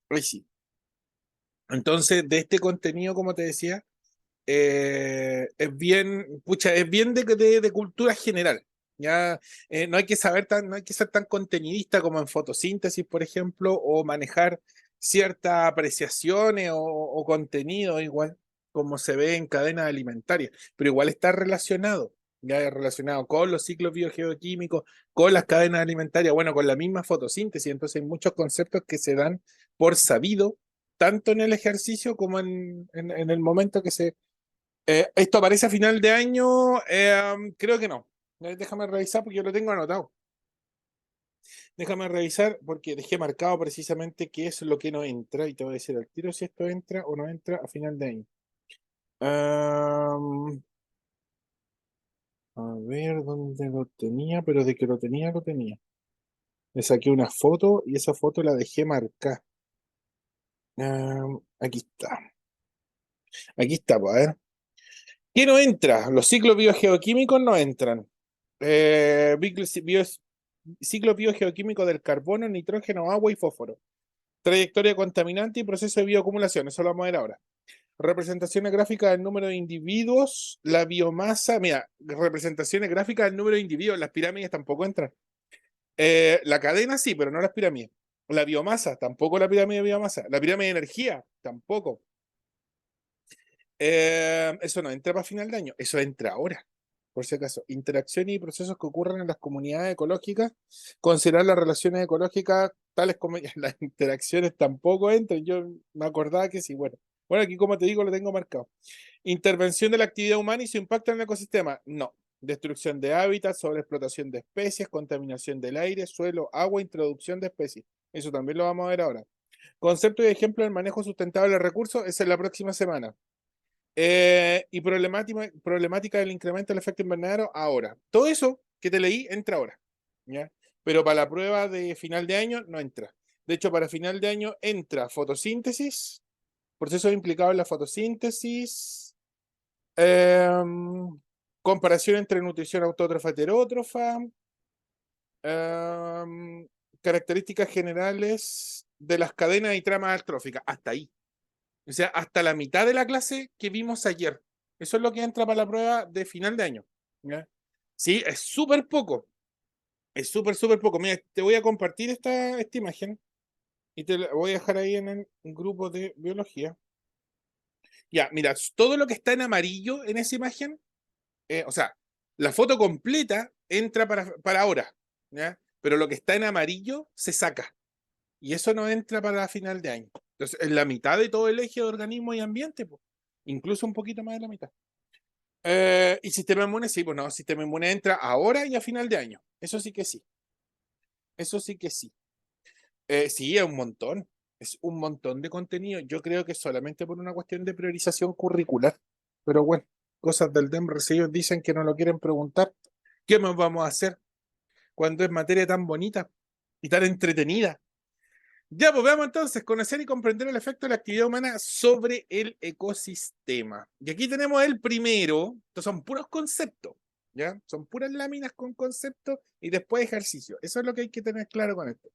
Ahí sí. Entonces, de este contenido, como te decía, es bien, pucha, es bien de cultura general. Ya no hay que saber no hay que ser tan contenidista como en fotosíntesis, por ejemplo, o manejar ciertas apreciaciones o contenido igual como se ve en cadenas alimentarias, pero igual está relacionado, ya relacionado con los ciclos biogeoquímicos, con las cadenas alimentarias, bueno, con la misma fotosíntesis, entonces hay muchos conceptos que se dan por sabido, tanto en el ejercicio como en el momento que se esto aparece a final de año, creo que no. Déjame revisar porque yo lo tengo anotado. Déjame revisar porque dejé marcado precisamente qué es lo que no entra y te voy a decir al tiro si esto entra o no entra a final de año. Am, a ver dónde lo tenía, pero de que lo tenía, lo tenía. Le saqué una foto y esa foto la dejé marcada. Aquí está. Aquí está, pues, a ver. ¿Qué no entra? Los ciclos biogeoquímicos no entran. Ciclo biogeoquímico del carbono, nitrógeno, agua y fósforo. Trayectoria contaminante y proceso de bioacumulación. Eso lo vamos a ver ahora. Representaciones gráficas del número de individuos, la biomasa. Mira, representaciones gráficas del número de individuos. Las pirámides tampoco entran. La cadena sí, pero no las pirámides. La biomasa, tampoco la pirámide de biomasa. La pirámide de energía, tampoco. Eso no entra para final de año. Eso entra ahora. Por si acaso, interacciones y procesos que ocurren en las comunidades ecológicas, considerar las relaciones ecológicas, tales como las interacciones tampoco entran. Yo me acordaba que sí, bueno. Bueno, aquí como te digo, lo tengo marcado. Intervención de la actividad humana y su impacto en el ecosistema. No. Destrucción de hábitats, sobreexplotación de especies, contaminación del aire, suelo, agua, introducción de especies. Eso también lo vamos a ver ahora. Concepto y ejemplo del manejo sustentable de recursos, esa es la próxima semana. Y problemática del incremento del efecto invernadero ahora. Todo eso que te leí entra ahora, ¿ya? Pero para la prueba de final de año no entra. De hecho, para final de año entra fotosíntesis, procesos implicados en la fotosíntesis, comparación entre nutrición autótrofa heterótrofa, em, características generales de las cadenas y tramas artróficas. Hasta ahí. O sea, hasta la mitad de la clase que vimos ayer. Eso es lo que entra para la prueba de final de año. ¿Ya? Sí, es súper poco. Es súper, súper poco. Mira, te voy a compartir esta imagen y te la voy a dejar ahí en el grupo de biología. Ya, mira, todo lo que está en amarillo en esa imagen, o sea, la foto completa entra para ahora, ¿ya? Pero lo que está en amarillo se saca. Y eso no entra para final de año. Entonces, es la mitad de todo el eje de organismo y ambiente, pues. Incluso un poquito más de la mitad. Y sistema inmune, sí, pues no, sistema inmune entra ahora y a final de año. Eso sí que sí. Eso sí que sí. Sí, es un montón. Es un montón de contenido. Yo creo que solamente por una cuestión de priorización curricular. Pero bueno, cosas del DEMRE, si ellos dicen que no lo quieren preguntar, ¿qué más vamos a hacer cuando es materia tan bonita y tan entretenida? Ya, pues veamos entonces, conocer y comprender el efecto de la actividad humana sobre el ecosistema. Y aquí tenemos el primero, estos son puros conceptos, ¿ya? Son puras láminas con conceptos y después ejercicio. Eso es lo que hay que tener claro con esto.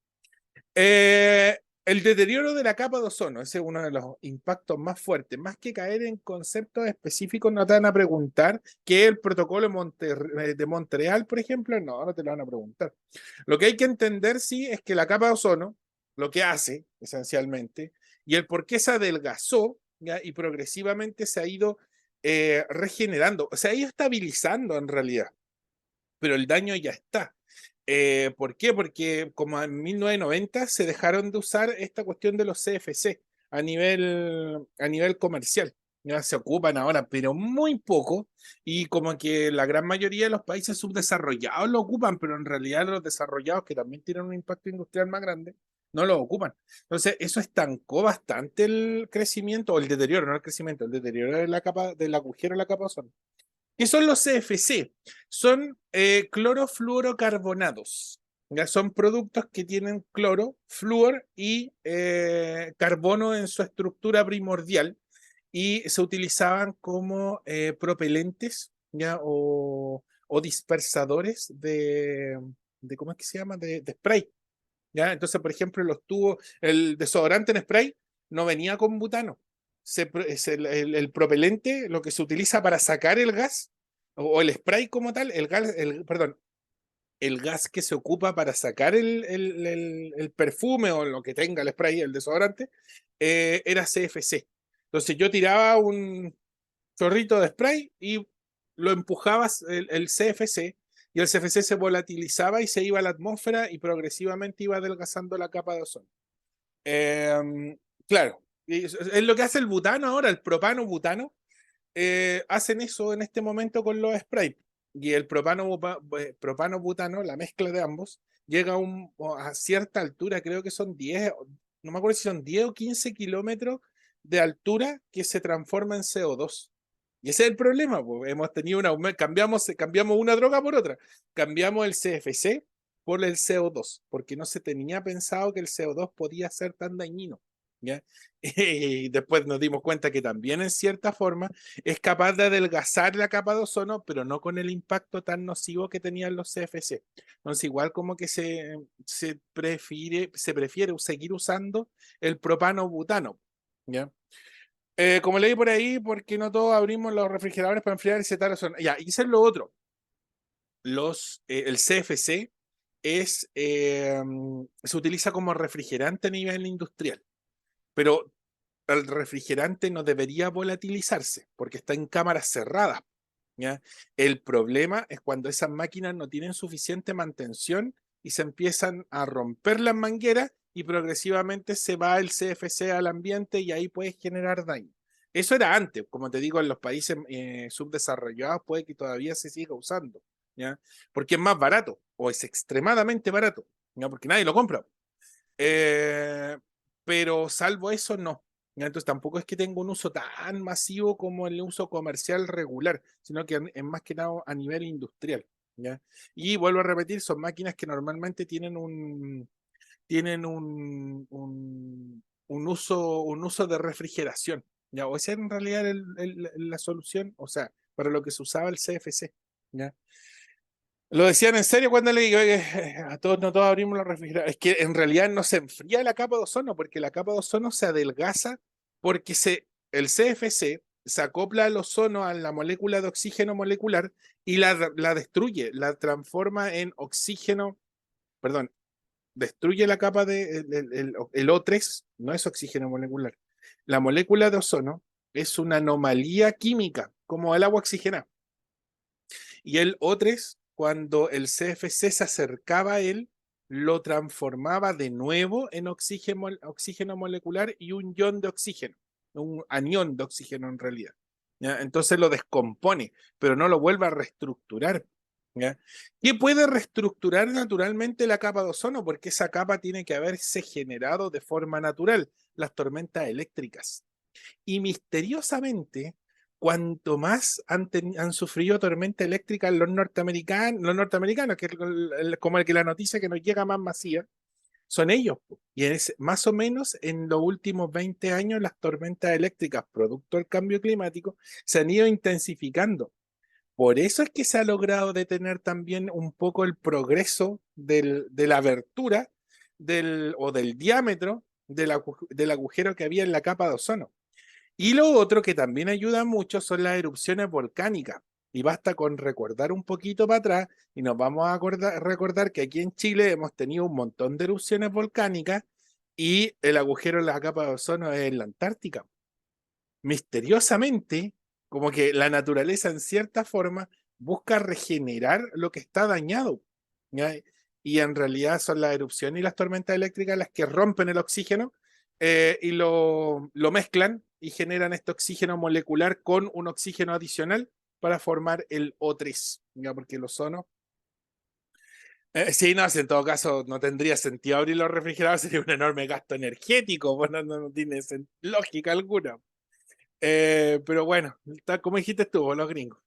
El deterioro de la capa de ozono, ese es uno de los impactos más fuertes. Más que caer en conceptos específicos, no te van a preguntar qué es el protocolo de Montreal, por ejemplo. No, no te lo van a preguntar. Lo que hay que entender, sí, es que la capa de ozono, lo que hace, esencialmente, y el por qué se adelgazó, ¿ya? Y progresivamente se ha ido regenerando, se ha ido estabilizando en realidad, pero el daño ya está. ¿Por qué? Porque como en 1990 se dejaron de usar esta cuestión de los CFC a nivel comercial. Ya se ocupan ahora, pero muy poco, y como que la gran mayoría de los países subdesarrollados lo ocupan, pero en realidad los desarrollados, que también tienen un impacto industrial más grande, no lo ocupan. Entonces, eso estancó bastante el crecimiento, o el deterioro, no el crecimiento, el deterioro de la capa, del agujero de la capa de ozono. ¿Qué son los CFC? Son clorofluorocarbonados. ¿Ya? Son productos que tienen cloro, flúor y carbono en su estructura primordial y se utilizaban como propelentes, ¿ya? O dispersadores ¿cómo es que se llama? De spray. ¿ya? Entonces, por ejemplo, los tubos, el desodorante en spray no venía con butano. El propelente, lo que se utiliza para sacar el gas, o el spray como tal, perdón, el gas que se ocupa para sacar el perfume o lo que tenga el spray, el desodorante, era CFC. Entonces yo tiraba un chorrito de spray y lo empujabas el CFC, y el CFC se volatilizaba y se iba a la atmósfera y progresivamente iba adelgazando la capa de ozono. Claro, y es lo que hace el butano ahora, el propano-butano. Hacen eso en este momento con los sprays. Y el propano-butano, la mezcla de ambos, llega a cierta altura, creo que son 10, no me acuerdo si son 10 o 15 kilómetros de altura, que se transforma en CO2. Y ese es el problema, pues. Hemos tenido cambiamos una droga por otra. Cambiamos el CFC por el CO2, porque no se tenía pensado que el CO2 podía ser tan dañino, ¿ya? Y después nos dimos cuenta que también en cierta forma es capaz de adelgazar la capa de ozono, pero no con el impacto tan nocivo que tenían los CFC. Entonces, igual como que se prefiere seguir usando el propano-butano, ¿ya? Como leí por ahí, porque no todos abrimos los refrigeradores para enfriar ese tal ozono. Ya, y eso es lo otro. El CFC se utiliza como refrigerante a nivel industrial, pero el refrigerante no debería volatilizarse porque está en cámaras cerradas, ¿ya? El problema es cuando esas máquinas no tienen suficiente mantención y se empiezan a romper las mangueras y progresivamente se va el CFC al ambiente y ahí puede generar daño. Eso era antes, como te digo, en los países subdesarrollados puede que todavía se siga usando, ¿ya? Porque es más barato o es extremadamente barato, ¿ya? Porque nadie lo compra. Eh, pero salvo eso, no. Entonces tampoco es que tenga un uso tan masivo como el uso comercial regular, sino que es más que nada a nivel industrial, ¿ya? Y vuelvo a repetir, son máquinas que normalmente tienen un uso de refrigeración, ¿ya? O esa es en realidad la solución, o sea, para lo que se usaba el CFC, ¿ya? Lo decían en serio cuando le digo, "Oye, a todos, no todos abrimos los refrigeradores". Es que en realidad no se enfría la capa de ozono, porque la capa de ozono se adelgaza porque el CFC se acopla al ozono, a la molécula de oxígeno molecular, y la destruye, la transforma en oxígeno, perdón, destruye la capa el O3, no es oxígeno molecular. La molécula de ozono es una anomalía química, como el agua oxigenada. Y el O3, cuando el CFC se acercaba a él, lo transformaba de nuevo en oxígeno molecular y un ion de oxígeno, un anión de oxígeno en realidad, ¿ya? Entonces lo descompone, pero no lo vuelve a reestructurar, ¿ya? ¿Qué puede reestructurar naturalmente la capa de ozono? Porque esa capa tiene que haberse generado de forma natural, las tormentas eléctricas. Y misteriosamente, cuanto más han sufrido tormenta eléctrica los norteamericanos, que es como el que la noticia que nos llega más masiva, son ellos. Y más o menos en los últimos 20 años las tormentas eléctricas, producto del cambio climático, se han ido intensificando. Por eso es que se ha logrado detener también un poco el progreso de la abertura o del diámetro del agujero que había en la capa de ozono. Y lo otro que también ayuda mucho son las erupciones volcánicas. Y basta con recordar un poquito para atrás y nos vamos a recordar que aquí en Chile hemos tenido un montón de erupciones volcánicas y el agujero en la capa de ozono es en la Antártica. Misteriosamente, como que la naturaleza en cierta forma busca regenerar lo que está dañado, ¿ya? Y en realidad son las erupciones y las tormentas eléctricas las que rompen el oxígeno, y lo mezclan y generan este oxígeno molecular con un oxígeno adicional para formar el O3, ¿ya? Porque el ozono... sí, no, si en todo caso no tendría sentido abrir los refrigeradores, sería un enorme gasto energético, pues no tiene lógica alguna. Pero bueno, tal como dijiste tú, los gringos.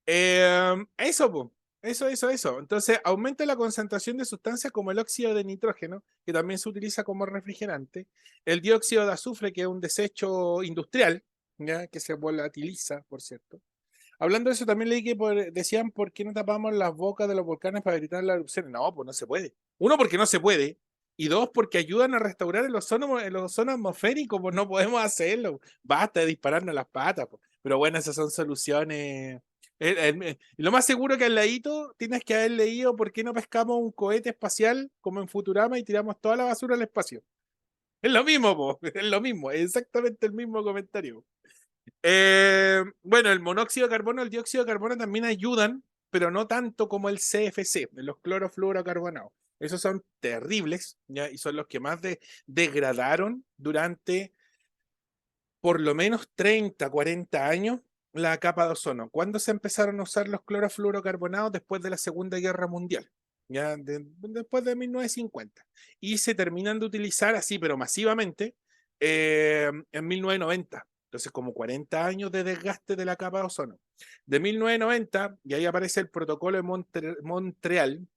Eso, po. Eso. Entonces, aumenta la concentración de sustancias como el óxido de nitrógeno, que también se utiliza como refrigerante, el dióxido de azufre, que es un desecho industrial, ¿ya? Que se volatiliza, por cierto. Hablando de eso, también leí que decían por qué no tapamos las bocas de los volcanes para evitar las erupciones. No, pues no se puede. Uno, porque no se puede. Y dos, porque ayudan a restaurar el ozono atmosférico, pues no podemos hacerlo. Basta de dispararnos las patas, pues. Pero bueno, esas son soluciones. Y lo más seguro que al ladito tienes que haber leído por qué no pescamos un cohete espacial como en Futurama y tiramos toda la basura al espacio. Es lo mismo, po. Es lo mismo, es exactamente el mismo comentario. Bueno, el monóxido de carbono, el dióxido de carbono también ayudan, pero no tanto como el CFC, los clorofluorocarbonados. Esos son terribles, ¿ya? Y son los que más degradaron durante por lo menos 30, 40 años la capa de ozono. ¿Cuándo se empezaron a usar los clorofluorocarbonados? Después de la Segunda Guerra Mundial, ya después de 1950. Y se terminan de utilizar así, pero masivamente, en 1990. Entonces, como 40 años de desgaste de la capa de ozono. De 1990, y ahí aparece el protocolo de Montreal,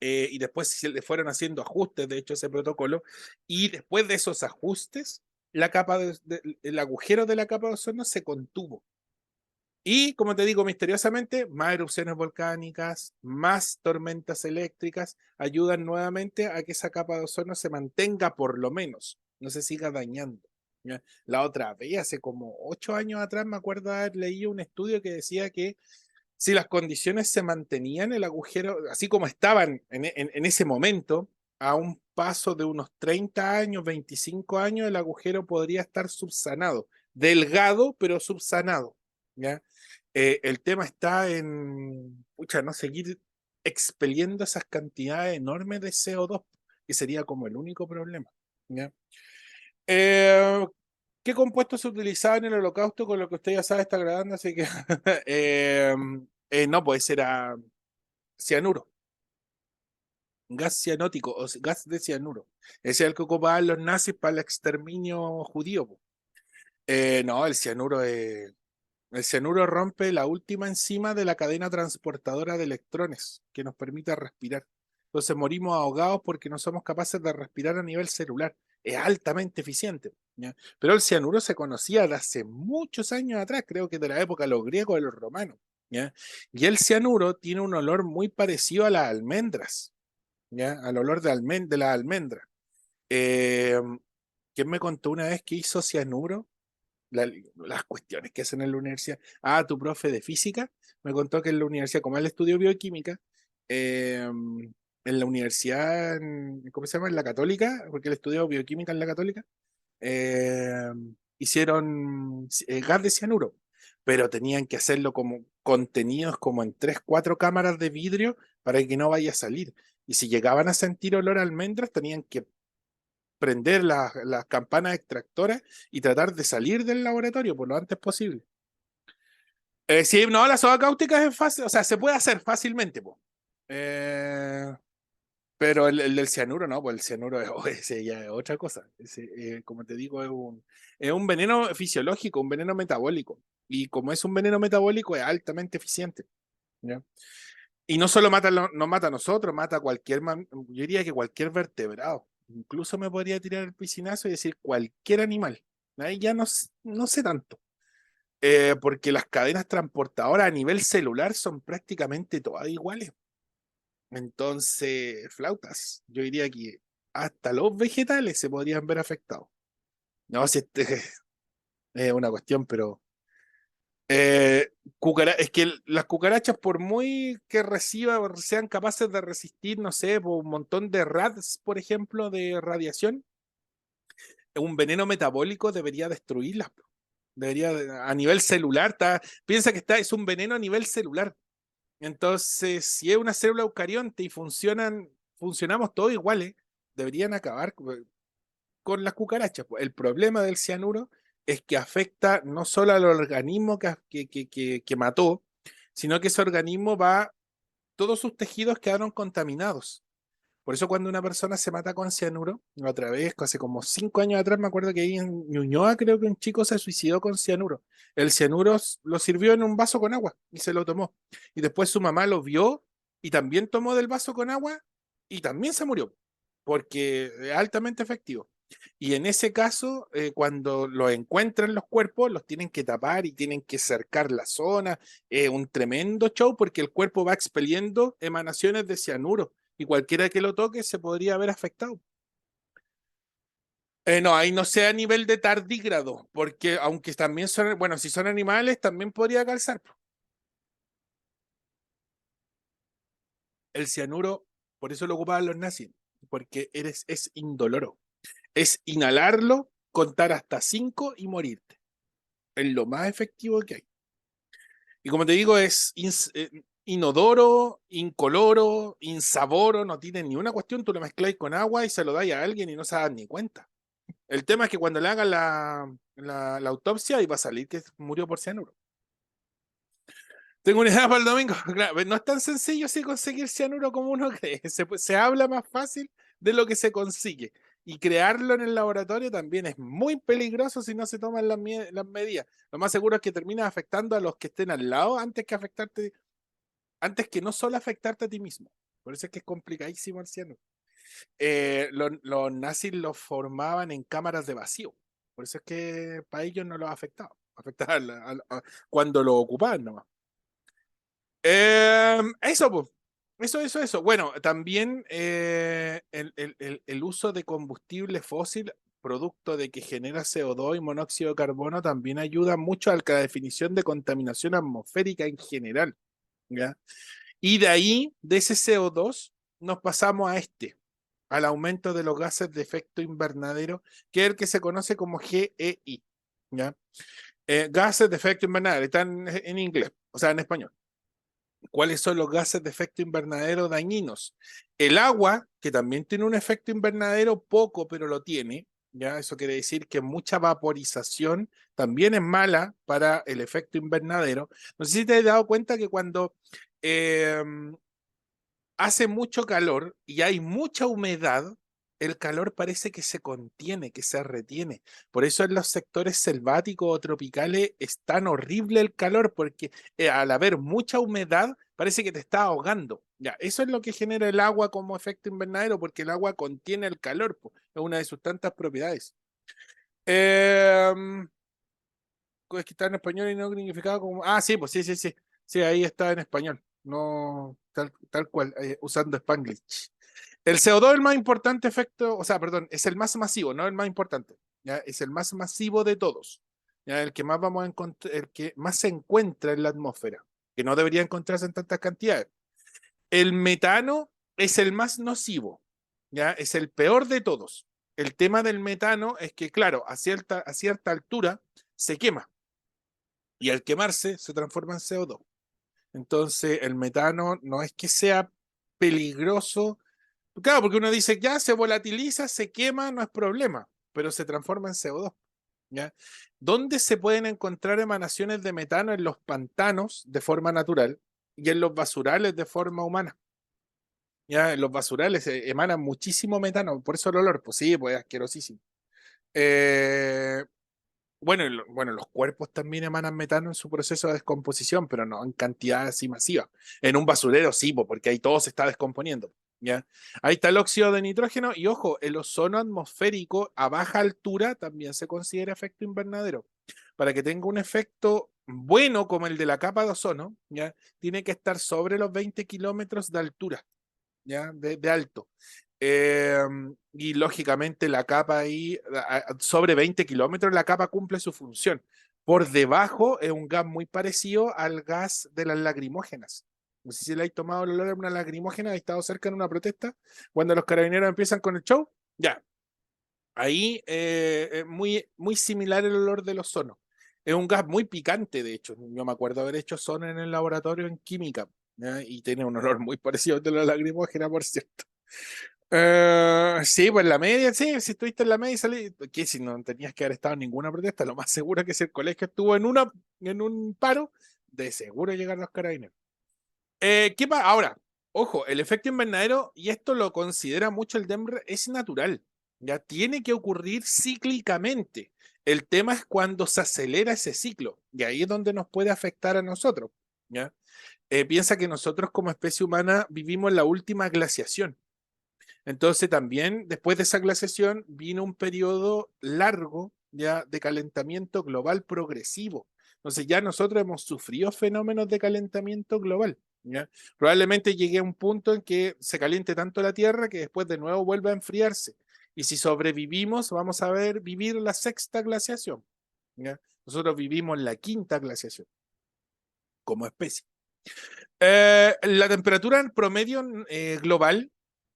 y después se le fueron haciendo ajustes, de hecho, ese protocolo, y después de esos ajustes, el agujero de la capa de ozono se contuvo. Y, como te digo, misteriosamente, más erupciones volcánicas, más tormentas eléctricas ayudan nuevamente a que esa capa de ozono se mantenga por lo menos, no se siga dañando. ¿Ya? La otra vez, hace como 8 años atrás, me acuerdo haber leído un estudio que decía que si las condiciones se mantenían, el agujero, así como estaban en ese momento, a un paso de unos 30 años, 25 años, el agujero podría estar subsanado. Delgado, pero subsanado. ¿Ya? El tema está en, pucha, no seguir expeliendo esas cantidades enormes de CO2, que sería como el único problema. ¿Ya? Eh, ¿Qué compuestos se utilizaban en el holocausto? Con lo que usted ya sabe está grabando, así que no, pues era cianuro, gas cianótico o gas de cianuro. Ese es el que ocupaban los nazis para el exterminio judío. Po. No, el cianuro rompe la última enzima de la cadena transportadora de electrones que nos permite respirar. Entonces morimos ahogados porque no somos capaces de respirar a nivel celular. Es altamente eficiente. ¿Ya? Pero el cianuro se conocía de hace muchos años atrás, creo que de la época de los griegos y los romanos. ¿Ya? Y el cianuro tiene un olor muy parecido a las almendras, ¿ya? Al olor de las almendras. Eh, ¿Quién me contó una vez que hizo cianuro? Las cuestiones que hacen en la universidad. Ah, tu profe de física me contó que en la universidad, como él estudió bioquímica, en la universidad, ¿cómo se llama? En la Católica, porque él estudió bioquímica en la Católica, eh, hicieron gas de cianuro, pero tenían que hacerlo como contenidos como en 3, 4 cámaras de vidrio para que no vaya a salir. Y si llegaban a sentir olor a almendras, tenían que prender las campanas extractoras y tratar de salir del laboratorio por lo antes posible. Sí, no, la soda cáustica es fácil, o sea, se puede hacer fácilmente, po. Eh, pero el del cianuro, no, pues el cianuro ese ya es otra cosa. Como te digo, es un veneno fisiológico, un veneno metabólico. Y como es un veneno metabólico, es altamente eficiente. ¿Ya? Y no solo nos mata a nosotros, mata a yo diría que cualquier vertebrado. Incluso me podría tirar el piscinazo y decir cualquier animal. Ahí ya no sé tanto. Porque las cadenas transportadoras a nivel celular son prácticamente todas iguales. Entonces, flautas, yo diría que hasta los vegetales se podrían ver afectados. No sé, es una cuestión, pero es que las cucarachas, por muy que sean capaces de resistir, no sé, por un montón de rads, por ejemplo, de radiación, un veneno metabólico debería destruirlas. A nivel celular, piensa que es un veneno a nivel celular. Entonces, si es una célula eucarionte y funcionamos todos iguales, deberían acabar con las cucarachas. El problema del cianuro es que afecta no solo al organismo que mató, sino que ese organismo todos sus tejidos quedaron contaminados. Por eso cuando una persona se mata con cianuro, otra vez, hace como 5 años atrás, me acuerdo que ahí en Ñuñoa creo que un chico se suicidó con cianuro. El cianuro lo sirvió en un vaso con agua y se lo tomó. Y después su mamá lo vio y también tomó del vaso con agua y también se murió, porque es altamente efectivo. Y en ese caso, cuando lo encuentran los cuerpos, los tienen que tapar y tienen que cercar la zona. Un tremendo show porque el cuerpo va expeliendo emanaciones de cianuro y cualquiera que lo toque se podría haber afectado. No, ahí no sea a nivel de tardígrado, porque aunque también son, bueno, si son animales, también podría calzar. El cianuro, por eso lo ocupaban los nazis, porque es indoloro. Es inhalarlo, contar hasta 5 y morirte. Es lo más efectivo que hay. Y como te digo, es inodoro, incoloro, insaboro, no tiene ni una cuestión, tú lo mezcláis con agua y se lo dais a alguien y no se dan ni cuenta. El tema es que cuando le hagan la autopsia, ahí va a salir que murió por cianuro. Tengo una idea para el domingo. Claro, no es tan sencillo así conseguir cianuro como uno cree. Se habla más fácil de lo que se consigue. Y crearlo en el laboratorio también es muy peligroso si no se toman las medidas. Lo más seguro es que termines afectando a los que estén al lado antes que afectarte, antes que no solo afectarte a ti mismo. Por eso es que es complicadísimo el cianuro. Los nazis los formaban en cámaras de vacío. Por eso es que para ellos no los afectaba. Afectaba cuando lo ocupaban nomás. Eso, pues. Eso. Bueno, también el uso de combustible fósil, producto de que genera CO2 y monóxido de carbono, también ayuda mucho a la definición de contaminación atmosférica en general. ¿Ya? Y de ahí, de ese CO2, nos pasamos a al aumento de los gases de efecto invernadero, que es el que se conoce como GEI. ¿Ya? Gases de efecto invernadero, están en inglés, o sea, en español. ¿Cuáles son los gases de efecto invernadero dañinos? El agua, que también tiene un efecto invernadero, poco, pero lo tiene. ¿Ya? Eso quiere decir que mucha vaporización también es mala para el efecto invernadero. No sé si te has dado cuenta que cuando eh, hace mucho calor y hay mucha humedad, el calor parece que se contiene, que se retiene. Por eso en los sectores selváticos o tropicales es tan horrible el calor, porque al haber mucha humedad parece que te está ahogando. Ya, eso es lo que genera el agua como efecto invernadero, porque el agua contiene el calor, po, es una de sus tantas propiedades. Eh, es que está en español y no significado como. Ah, sí, pues sí. Sí, ahí está en español. No tal cual, usando Spanglish. El CO2 es el más importante efecto, o sea, perdón, es el más masivo, no el más importante. ¿Ya? Es el más masivo de todos. ¿Ya? El que más vamos a encontrar, el que más se encuentra en la atmósfera, que no debería encontrarse en tantas cantidades. El metano es el más nocivo, ¿ya? Es el peor de todos. El tema del metano es que, claro, a cierta altura se quema y al quemarse se transforma en CO2. Entonces, el metano no es que sea peligroso. Claro, porque uno dice, ya se volatiliza, se quema, no es problema, pero se transforma en CO2. ¿Ya? ¿Dónde se pueden encontrar emanaciones de metano? En los pantanos de forma natural y en los basurales de forma humana. ¿Ya? En los basurales emanan muchísimo metano, por eso el olor, pues sí, pues es asquerosísimo. Eh, bueno, los cuerpos también emanan metano en su proceso de descomposición, pero no en cantidades así masivas. En un basurero sí, porque ahí todo se está descomponiendo. ¿Ya? Ahí está el óxido de nitrógeno y ojo, el ozono atmosférico a baja altura también se considera efecto invernadero. Para que tenga un efecto bueno como el de la capa de ozono, ¿ya? Tiene que estar sobre los 20 kilómetros de altura. ¿Ya? De alto. Eh, y lógicamente la capa ahí, sobre 20 kilómetros, la capa cumple su función. Por debajo es un gas muy parecido al gas de las lacrimógenas. No sé si le habéis tomado el olor a una lacrimógena, habéis estado cerca en una protesta, cuando los carabineros empiezan con el show, ya. Ahí es muy similar el olor del ozono. Es un gas muy picante, de hecho. Yo me acuerdo haber hecho ozono en el laboratorio en química, ¿ya? Y tiene un olor muy parecido al de la lacrimógena, por cierto. Sí, pues la media, sí, si estuviste en la media y salí, que si no tenías que haber estado en ninguna protesta, lo más seguro es que si el colegio estuvo en un paro, de seguro llegan los carabineros. ¿Qué pasa? Ahora, ojo, el efecto invernadero, y esto lo considera mucho el DEMR, es natural, ya tiene que ocurrir cíclicamente. El tema es cuando se acelera ese ciclo, y ahí es donde nos puede afectar a nosotros, ¿ya? Piensa que nosotros como especie humana vivimos la última glaciación. Entonces también después de esa glaciación vino un periodo largo ya de calentamiento global progresivo. Entonces ya nosotros hemos sufrido fenómenos de calentamiento global. ¿Ya? Probablemente llegue a un punto en que se caliente tanto la Tierra que después de nuevo vuelva a enfriarse. Y si sobrevivimos, vamos a ver vivir la sexta glaciación. ¿Ya? Nosotros vivimos la quinta glaciación como especie. La temperatura en promedio global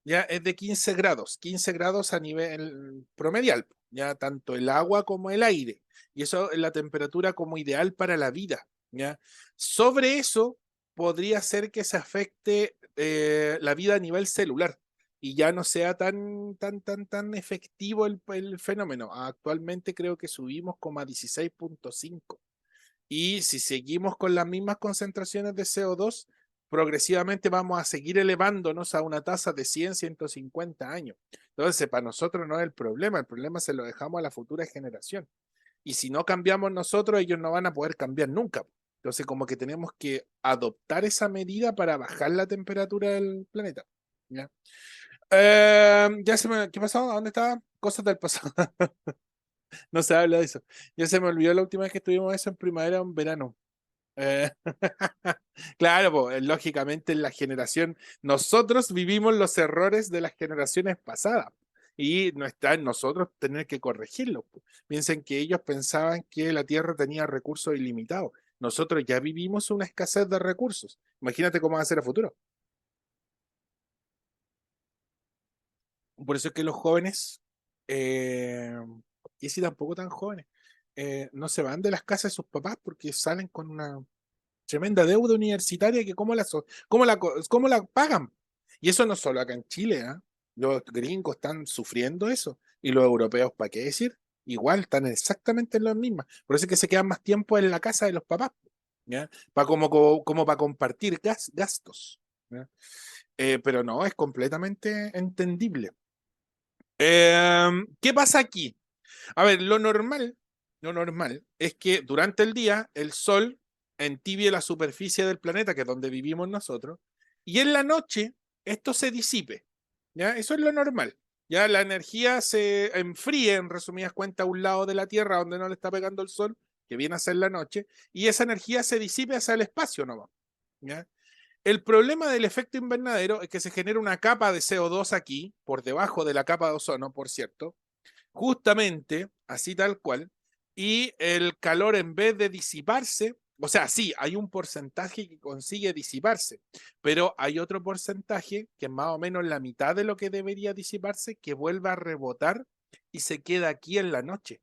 ya es de 15 grados a nivel promedial, ya tanto el agua como el aire. Y eso es la temperatura como ideal para la vida. ¿Ya? Sobre eso podría ser que se afecte la vida a nivel celular y ya no sea tan efectivo el fenómeno. Actualmente creo que subimos como a 16,5. Y si seguimos con las mismas concentraciones de CO2, progresivamente vamos a seguir elevándonos a una tasa de 100, 150 años. Entonces, para nosotros no es el problema se lo dejamos a la futura generación. Y si no cambiamos nosotros, ellos no van a poder cambiar nunca. Entonces, como que tenemos que adoptar esa medida para bajar la temperatura del planeta. ¿Ya? ¿Qué pasó? ¿A dónde estaba? Cosas del pasado. No se habla de eso. Ya se me olvidó la última vez que estuvimos eso en primavera o en verano. Eh, claro, lógicamente en la generación, nosotros vivimos los errores de las generaciones pasadas y no está en nosotros tener que corregirlos. Piensen que ellos pensaban que la Tierra tenía recursos ilimitados. Nosotros ya vivimos una escasez de recursos. Imagínate cómo va a ser el futuro. Por eso es que los jóvenes, eh, y si tampoco tan jóvenes, no se van de las casas de sus papás porque salen con una tremenda deuda universitaria que cómo la pagan. Y eso no solo acá en Chile, ¿ah? Los gringos están sufriendo eso. Y los europeos, ¿para qué decir? Igual están exactamente en las mismas. Por eso es que se quedan más tiempo en la casa de los papás, ¿ya? Como para compartir gastos. ¿Ya? Pero no, es completamente entendible. ¿Qué pasa aquí? A ver, lo normal es que durante el día el sol entibie la superficie del planeta, que es donde vivimos nosotros, y en la noche esto se disipe. ¿Ya? Eso es lo normal. Ya la energía se enfríe, en resumidas cuentas, a un lado de la Tierra donde no le está pegando el sol, que viene a ser la noche, y esa energía se disipe hacia el espacio nomás. ¿Ya? El problema del efecto invernadero es que se genera una capa de CO2 aquí, por debajo de la capa de ozono, por cierto, justamente, así tal cual, y el calor en vez de disiparse, o sea, sí, hay un porcentaje que consigue disiparse, pero hay otro porcentaje que es más o menos la mitad de lo que debería disiparse, que vuelve a rebotar y se queda aquí en la noche.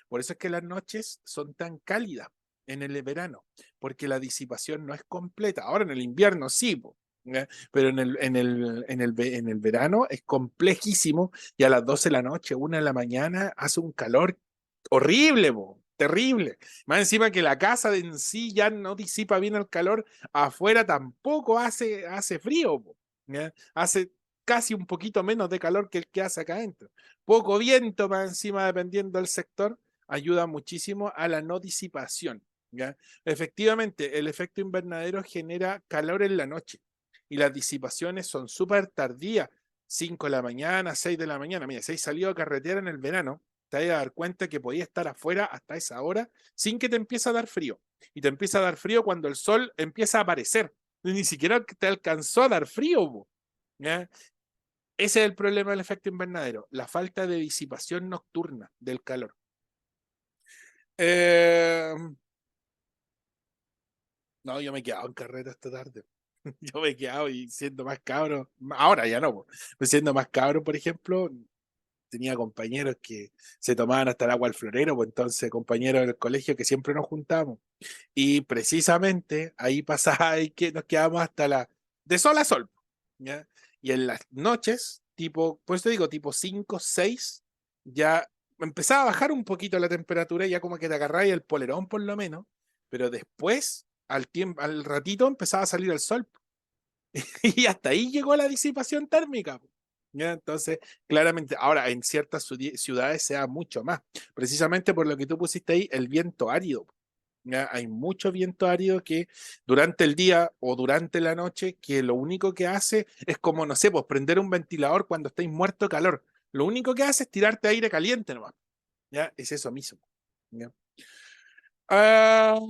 Por eso es que las noches son tan cálidas en el verano, porque la disipación no es completa. Ahora en el invierno sí, ¿ya? Pero en el verano es complejísimo y a las 12 de la noche, 1 de la mañana, hace un calor horrible, terrible. Más encima que la casa en sí ya no disipa bien el calor, afuera tampoco hace frío, ¿ya? Hace casi un poquito menos de calor que el que hace acá adentro. Poco viento más encima dependiendo del sector ayuda muchísimo a la no disipación. ¿Ya? Efectivamente, el efecto invernadero genera calor en la noche y las disipaciones son súper tardías, 5 de la mañana, 6 de la mañana. Mira, si hay salido a carretera en el verano, te vas a dar cuenta que podías estar afuera hasta esa hora sin que te empiece a dar frío. Y te empieza a dar frío cuando el sol empieza a aparecer. Ni siquiera te alcanzó a dar frío. ¿Ya? Ese es el problema del efecto invernadero, la falta de disipación nocturna del calor. Eh, no, yo me he quedado en carrera esta tarde. Yo me he quedado y siendo más cabro, ahora ya no, pero siendo más cabro, por ejemplo, tenía compañeros que se tomaban hasta el agua al florero, pues entonces compañeros del colegio que siempre nos juntábamos. Y precisamente ahí pasaba y que nos quedábamos hasta de sol a sol, ¿ya? Y en las noches, tipo, pues te digo, tipo 5 6 ya empezaba a bajar un poquito la temperatura, ya como que te agarraba el polerón por lo menos, pero después, al ratito, empezaba a salir el sol. Y hasta ahí llegó la disipación térmica. ¿Ya? Entonces, claramente, ahora en ciertas ciudades se da mucho más, precisamente por lo que tú pusiste ahí, el viento árido. ¿Ya? Hay mucho viento árido que durante el día o durante la noche, que lo único que hace es como, no sé, pues prender un ventilador cuando estáis muerto de calor. Lo único que hace es tirarte aire caliente nomás. ¿Ya? Es eso mismo. ¿Ya? Ah,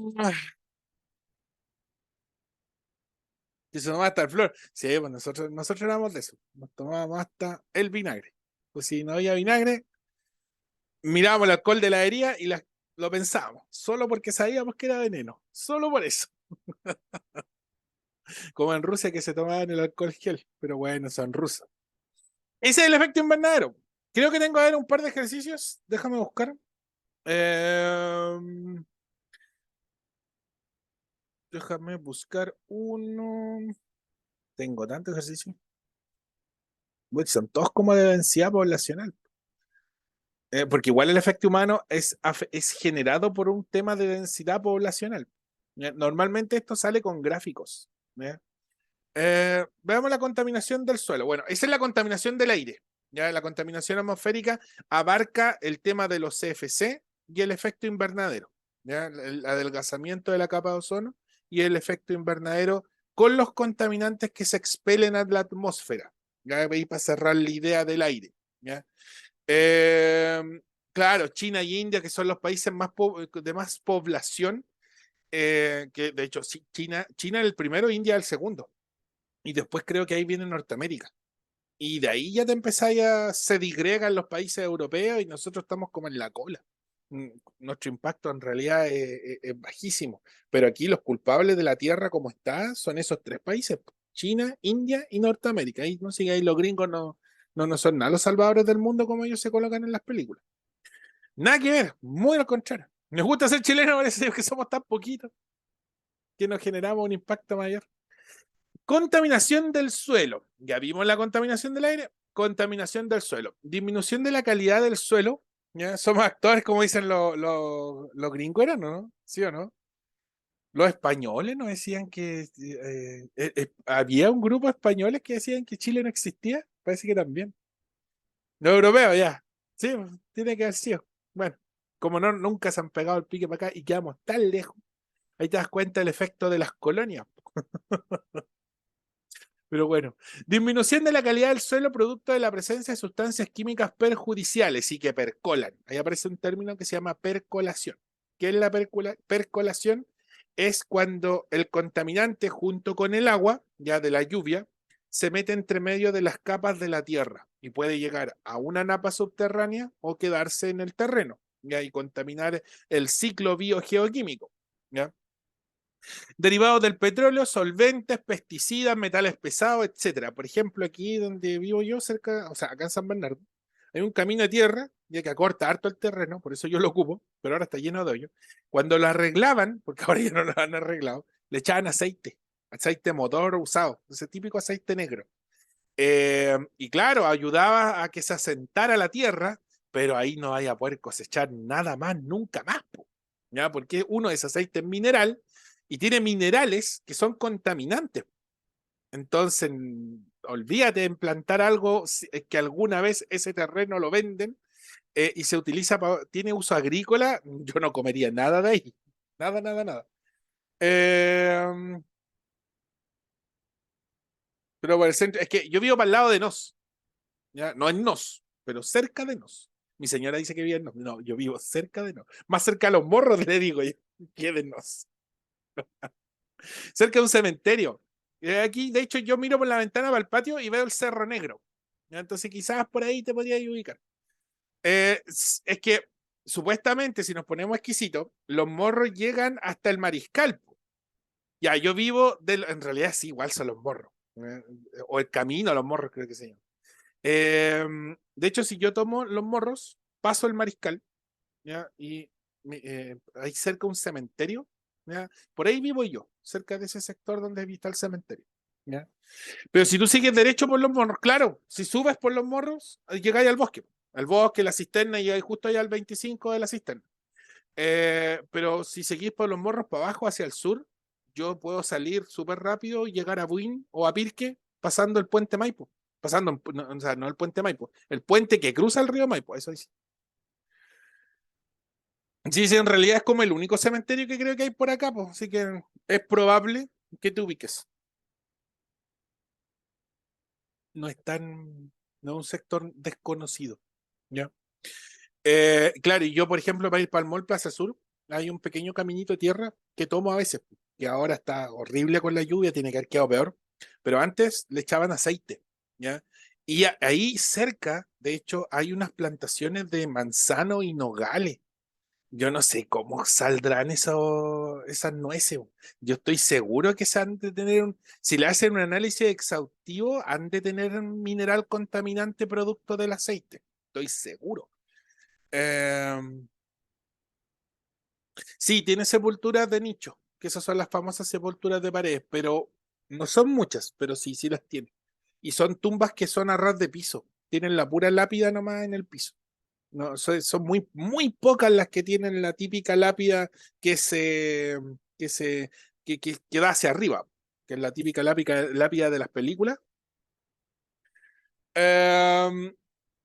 que se tomaba hasta el flor. Sí, pues nosotros éramos de eso. Nos tomábamos hasta el vinagre. Pues si no había vinagre, mirábamos el alcohol de la herida y lo pensábamos, solo porque sabíamos que era veneno, solo por eso. Como en Rusia que se tomaban el alcohol gel, pero bueno, son rusos. Ese es el efecto invernadero. Creo que tengo a ver un par de ejercicios, déjame buscar. Em, Déjame buscar uno. Tengo tantos ejercicios. Bueno, son todos como de densidad poblacional. Porque igual el efecto humano es generado por un tema de densidad poblacional. ¿Ya? Normalmente esto sale con gráficos. ¿Ya? Veamos la contaminación del suelo. Bueno, esa es la contaminación del aire. ¿Ya? La contaminación atmosférica abarca el tema de los CFC y el efecto invernadero. ¿Ya? El adelgazamiento de la capa de ozono y el efecto invernadero con los contaminantes que se expelen a la atmósfera. ¿Ya? Veis para cerrar la idea del aire. ¿Ya? Eh, claro, China y India, que son los países de más población, que de hecho China es el primero, India el segundo. Y después creo que ahí viene Norteamérica. Y de ahí ya te empezáis se disgregan los países europeos y nosotros estamos como en la cola. Nuestro impacto en realidad es bajísimo. Pero aquí los culpables de la Tierra como está son esos tres países: China, India y Norteamérica. Y no sigáis, los gringos no son nada los salvadores del mundo como ellos se colocan en las películas. Nada que ver, muy al contrario. Nos gusta ser chilenos, parece que somos tan poquitos que nos generamos un impacto mayor. Contaminación del suelo. Ya vimos la contaminación del aire. Contaminación del suelo. Disminución de la calidad del suelo. ¿Ya? Somos actores, como dicen los gringos, ¿eran, no? ¿Sí o no? Los españoles nos decían que había un grupo de españoles que decían que Chile no existía. Parece que también. Los europeos, ya. Sí, tiene que haber sido. Bueno, como no, nunca se han pegado el pique para acá y quedamos tan lejos, ahí te das cuenta del efecto de las colonias. Pero bueno, disminución de la calidad del suelo producto de la presencia de sustancias químicas perjudiciales y que percolan. Ahí aparece un término que se llama percolación. ¿Qué es la percolación? Es cuando el contaminante junto con el agua, ya de la lluvia, se mete entre medio de las capas de la tierra y puede llegar a una napa subterránea o quedarse en el terreno, ¿ya? Y contaminar el ciclo biogeoquímico, ¿ya? Derivados del petróleo, solventes, pesticidas, metales pesados, etcétera. Por ejemplo, aquí donde vivo yo, cerca, o sea, acá en San Bernardo, hay un camino de tierra, ya que acorta harto el terreno, por eso yo lo ocupo, pero ahora está lleno de hoyos. Cuando lo arreglaban, porque ahora ya no lo han arreglado, le echaban aceite motor usado, ese típico aceite negro. Y claro, ayudaba a que se asentara la tierra, pero ahí no vaya a poder cosechar nada más, nunca más, po. ¿Ya? Porque uno es aceite mineral y tiene minerales que son contaminantes. Entonces, olvídate de implantar algo que alguna vez ese terreno lo venden y se utiliza tiene uso agrícola. Yo no comería nada de ahí. Nada, nada, nada. Eh, pero por el centro, es que yo vivo para el lado de Nos. ¿Ya? No en Nos, pero cerca de Nos. Mi señora dice que vive en Nos. No, yo vivo cerca de Nos. Más cerca a los morros, le digo yo, que de Nos. Cerca de un cementerio. Aquí, de hecho, yo miro por la ventana para el patio y veo el Cerro Negro. ¿Ya? Entonces, quizás por ahí te podría ubicar. Es que, supuestamente, si nos ponemos exquisitos, los morros llegan hasta el Mariscal. Ya, yo vivo, en realidad sí, igual son los morros. O el camino a los morros, creo que se llama. De hecho, si yo tomo los morros, paso el Mariscal, ¿ya? Y hay cerca un cementerio, ¿ya? Por ahí vivo yo, cerca de ese sector donde está el cementerio, ¿ya? Pero si tú sigues derecho por los morros, claro, si subes por los morros, llegáis al bosque, la cisterna, y justo allá al 25 de la cisterna. Pero si seguís por los morros para abajo, hacia el sur, yo puedo salir súper rápido y llegar a Buin o a Pirque pasando el puente Maipo. Pasando, no, o sea, no el puente Maipo, el puente que cruza el río Maipo, eso dice. Sí, sí, en realidad es como el único cementerio que creo que hay por acá, pues, así que es probable que te ubiques. No es tan, no es un sector desconocido, ¿ya? Claro, y yo, por ejemplo, para ir para el Mall Plaza Sur, hay un pequeño caminito de tierra que tomo a veces, que ahora está horrible con la lluvia, tiene que haber quedado peor, pero antes le echaban aceite, ¿ya? Y ahí cerca, de hecho, hay unas plantaciones de manzano y nogales. Yo no sé cómo saldrán esas nueces. Yo estoy seguro que se han de tener si le hacen un análisis exhaustivo, han de tener un mineral contaminante producto del aceite. Estoy seguro. Em, sí, tiene sepulturas de nicho, que esas son las famosas sepulturas de paredes, pero no son muchas, pero sí, sí las tiene. Y son tumbas que son a ras de piso. Tienen la pura lápida nomás en el piso. No, son muy, muy pocas las que tienen la típica lápida que se, que se, que da hacia arriba, que es la típica lápida de las películas. Em,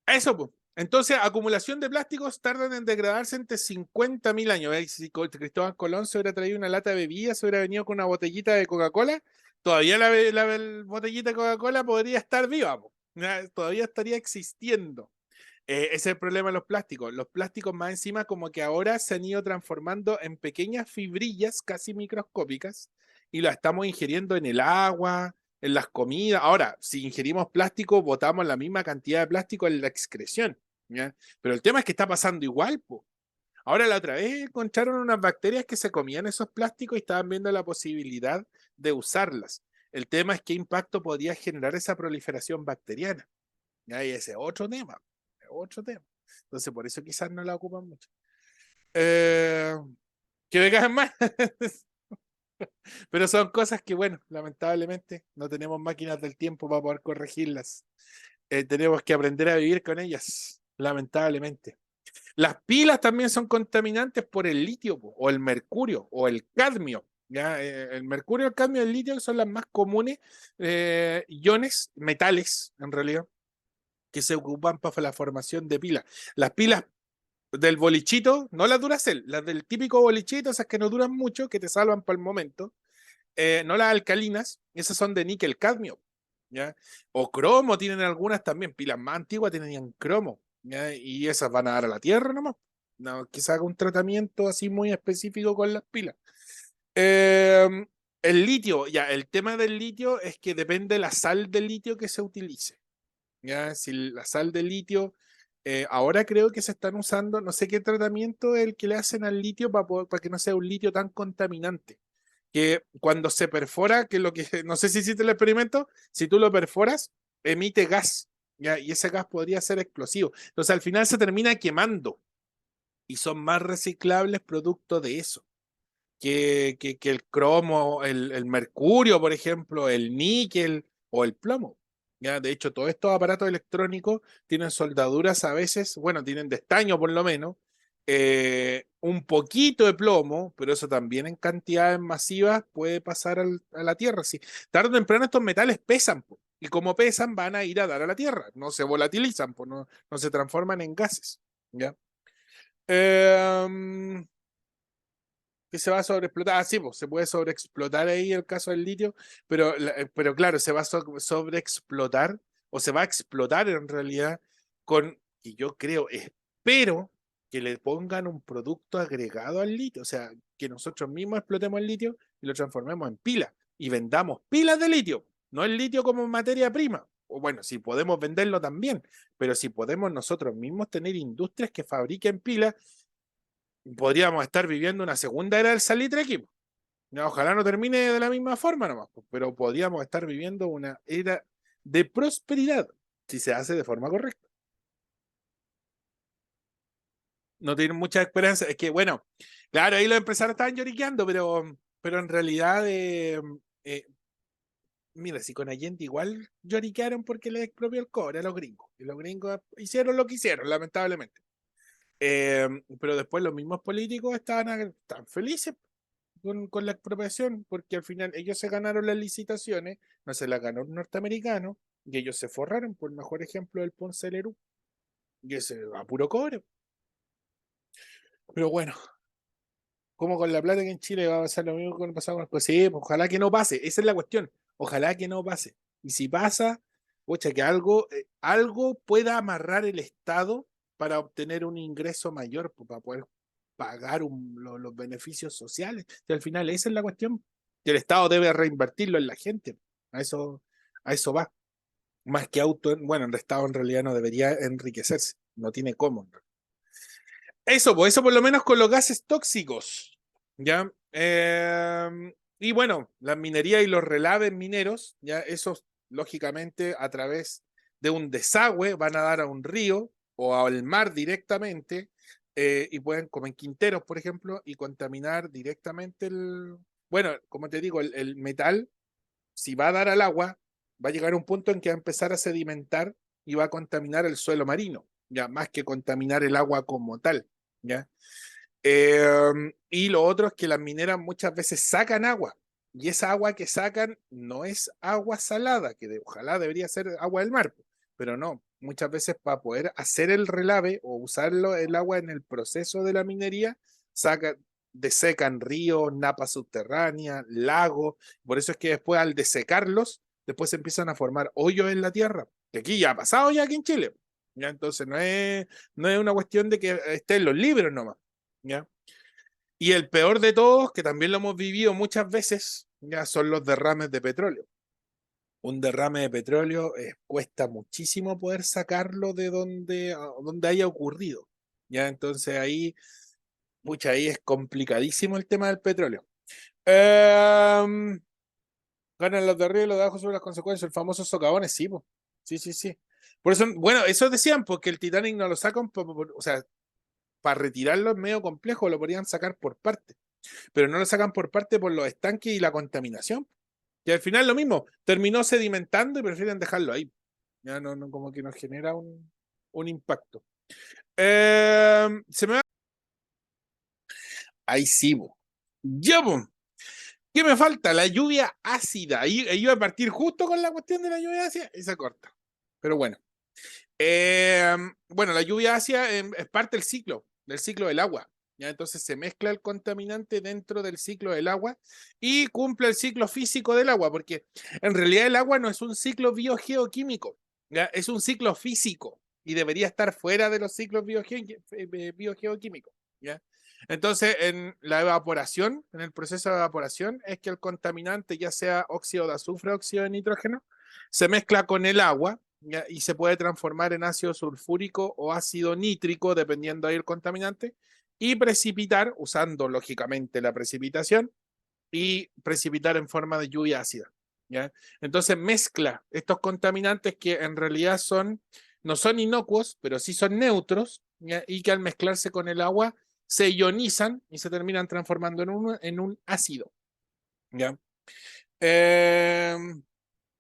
Eso, pues. Entonces, acumulación de plásticos tardan en degradarse entre 50.000 años. Si Cristóbal Colón se hubiera traído una lata de bebida, se hubiera venido con una botellita de Coca-Cola, todavía la botellita de Coca-Cola podría estar viva, po. Todavía estaría existiendo. Ese es el problema de los plásticos. Los plásticos más encima como que ahora se han ido transformando en pequeñas fibrillas casi microscópicas y las estamos ingiriendo en el agua, en las comidas. Ahora, si ingerimos plástico, botamos la misma cantidad de plástico en la excreción, ¿ya? Pero el tema es que está pasando igual, po. Ahora la otra vez encontraron unas bacterias que se comían esos plásticos y estaban viendo la posibilidad de usarlas. El tema es qué impacto podría generar esa proliferación bacteriana. ¿Ya? Y ese es otro tema, otro tema. Entonces, por eso quizás no la ocupan mucho. Eh, que vengan más. Pero son cosas que, bueno, lamentablemente no tenemos máquinas del tiempo para poder corregirlas. Tenemos que aprender a vivir con ellas, lamentablemente. Las pilas también son contaminantes por el litio o el mercurio o el cadmio. ¿Ya? El mercurio, el cadmio y el litio son las más comunes iones, metales en realidad, que se ocupan para la formación de pilas. Las pilas del bolichito, no las Duracell, las del típico bolichito, esas que no duran mucho, que te salvan para el momento, no las alcalinas, esas son de níquel cadmio, ¿ya? O cromo tienen algunas también, pilas más antiguas tenían cromo, ¿ya? Y esas van a dar a la tierra nomás. No, quizá haga un tratamiento así muy específico con las pilas. Eh, el litio, ya, el tema del litio es que depende de la sal del litio que se utilice. ¿Ya? Si la sal de litio, ahora creo que se están usando, no sé qué tratamiento es el que le hacen al litio para que no sea un litio tan contaminante. Que cuando se perfora, que lo que, no sé si hiciste el experimento, si tú lo perforas, emite gas, ¿ya? Y ese gas podría ser explosivo. Entonces al final se termina quemando y son más reciclables producto de eso que el cromo, el mercurio, por ejemplo, el níquel o el plomo. ¿Ya? De hecho, todos estos aparatos electrónicos tienen soldaduras a veces, bueno, tienen de estaño por lo menos, un poquito de plomo, pero eso también en cantidades masivas puede pasar a la Tierra. Sí. Tarde o temprano estos metales pesan, po, y como pesan van a ir a dar a la Tierra, no se volatilizan, po, no se transforman en gases. ¿Ya? Eh, que se va a sobreexplotar. Ah, sí, pues se puede sobreexplotar ahí el caso del litio, pero claro, se va a sobreexplotar o se va a explotar en realidad con, y yo creo, espero que le pongan un producto agregado al litio, o sea, que nosotros mismos explotemos el litio y lo transformemos en pila y vendamos pilas de litio, no el litio como materia prima. O bueno, si podemos venderlo también, pero si podemos nosotros mismos tener industrias que fabriquen pilas, podríamos estar viviendo una segunda era del salitre aquí. Ojalá no termine de la misma forma nomás, pero podríamos estar viviendo una era de prosperidad si se hace de forma correcta. No tienen mucha esperanza. Es que, bueno, claro, ahí los empresarios estaban lloriqueando, pero en realidad, eh, mira, si con Allende igual lloriquearon porque les expropió el cobre a los gringos. Y los gringos hicieron lo que hicieron, lamentablemente. Pero después los mismos políticos estaban felices con la expropiación, porque al final ellos se ganaron las licitaciones, no se las ganó un norteamericano, y ellos se forraron, por el mejor ejemplo del Ponce Lerú, y ese a puro cobre. Pero bueno, como con la plata que en Chile va a pasar lo mismo que pasado con las cosas. Sí, pues, ojalá que no pase, esa es la cuestión, ojalá que no pase. Y si pasa, pucha, que algo pueda amarrar el Estado para obtener un ingreso mayor, pues, para poder pagar los beneficios sociales. Y al final esa es la cuestión, que el Estado debe reinvertirlo en la gente. A eso va. más que bueno, el estado en realidad no debería enriquecerse, no tiene cómo. Eso por lo menos con los gases tóxicos, ¿ya? Y bueno, la minería y los relaves mineros, ya esos lógicamente a través de un desagüe van a dar a un río o al mar directamente, y pueden, como en Quinteros, por ejemplo, y contaminar directamente bueno, como te digo, el metal, si va a dar al agua, va a llegar a un punto en que va a empezar a sedimentar y va a contaminar el suelo marino, ya más que contaminar el agua como tal, ¿ya? Y lo otro es que las mineras muchas veces sacan agua, y esa agua que sacan no es agua salada, que ojalá debería ser agua del mar, pero no, muchas veces para poder hacer el relave o usarlo el agua en el proceso de la minería, sacan, desecan ríos, napas subterráneas, lagos, por eso es que después al desecarlos, después se empiezan a formar hoyos en la tierra, que aquí ya ha pasado ya aquí en Chile, ¿ya? Entonces no es una cuestión de que esté en los libros nomás, ¿ya? Y el peor de todos, que también lo hemos vivido muchas veces, ya son los derrames de petróleo. Un derrame de petróleo cuesta muchísimo poder sacarlo de donde haya ocurrido. Ya, entonces ahí, pucha, ahí es complicadísimo el tema del petróleo. Ganan los de arriba y los de abajo sobre las consecuencias, el famoso socavones, sí, po. Sí, sí, sí. Por eso, bueno, eso decían, porque el Titanic no lo sacan, o sea, para retirarlo es medio complejo, lo podrían sacar por parte, pero no lo sacan por parte por los estanques y la contaminación. Y al final lo mismo, terminó sedimentando y prefieren dejarlo ahí. Ya no como que nos genera un impacto. Se me va. Ahí sí, bo. Ya, bo. ¿Qué me falta? La lluvia ácida. Ahí iba a partir justo con la cuestión de la lluvia ácida y se corta. Pero bueno. Bueno, la lluvia ácida es parte del ciclo del agua. ¿Ya? Entonces se mezcla el contaminante dentro del ciclo del agua y cumple el ciclo físico del agua, porque en realidad el agua no es un ciclo biogeoquímico, ¿ya? Es un ciclo físico y debería estar fuera de los ciclos biogeoquímicos. ¿Ya? Entonces, en la evaporación, en el proceso de evaporación, es que el contaminante, ya sea óxido de azufre o óxido de nitrógeno, se mezcla con el agua, ¿ya? Y se puede transformar en ácido sulfúrico o ácido nítrico, dependiendo ahí el contaminante, y precipitar, usando lógicamente la precipitación, y precipitar en forma de lluvia ácida. ¿Ya? Entonces mezcla estos contaminantes que en realidad no son inocuos, pero sí son neutros, ¿ya? Y que al mezclarse con el agua se ionizan y se terminan transformando en un ácido. ¿Ya? Eh,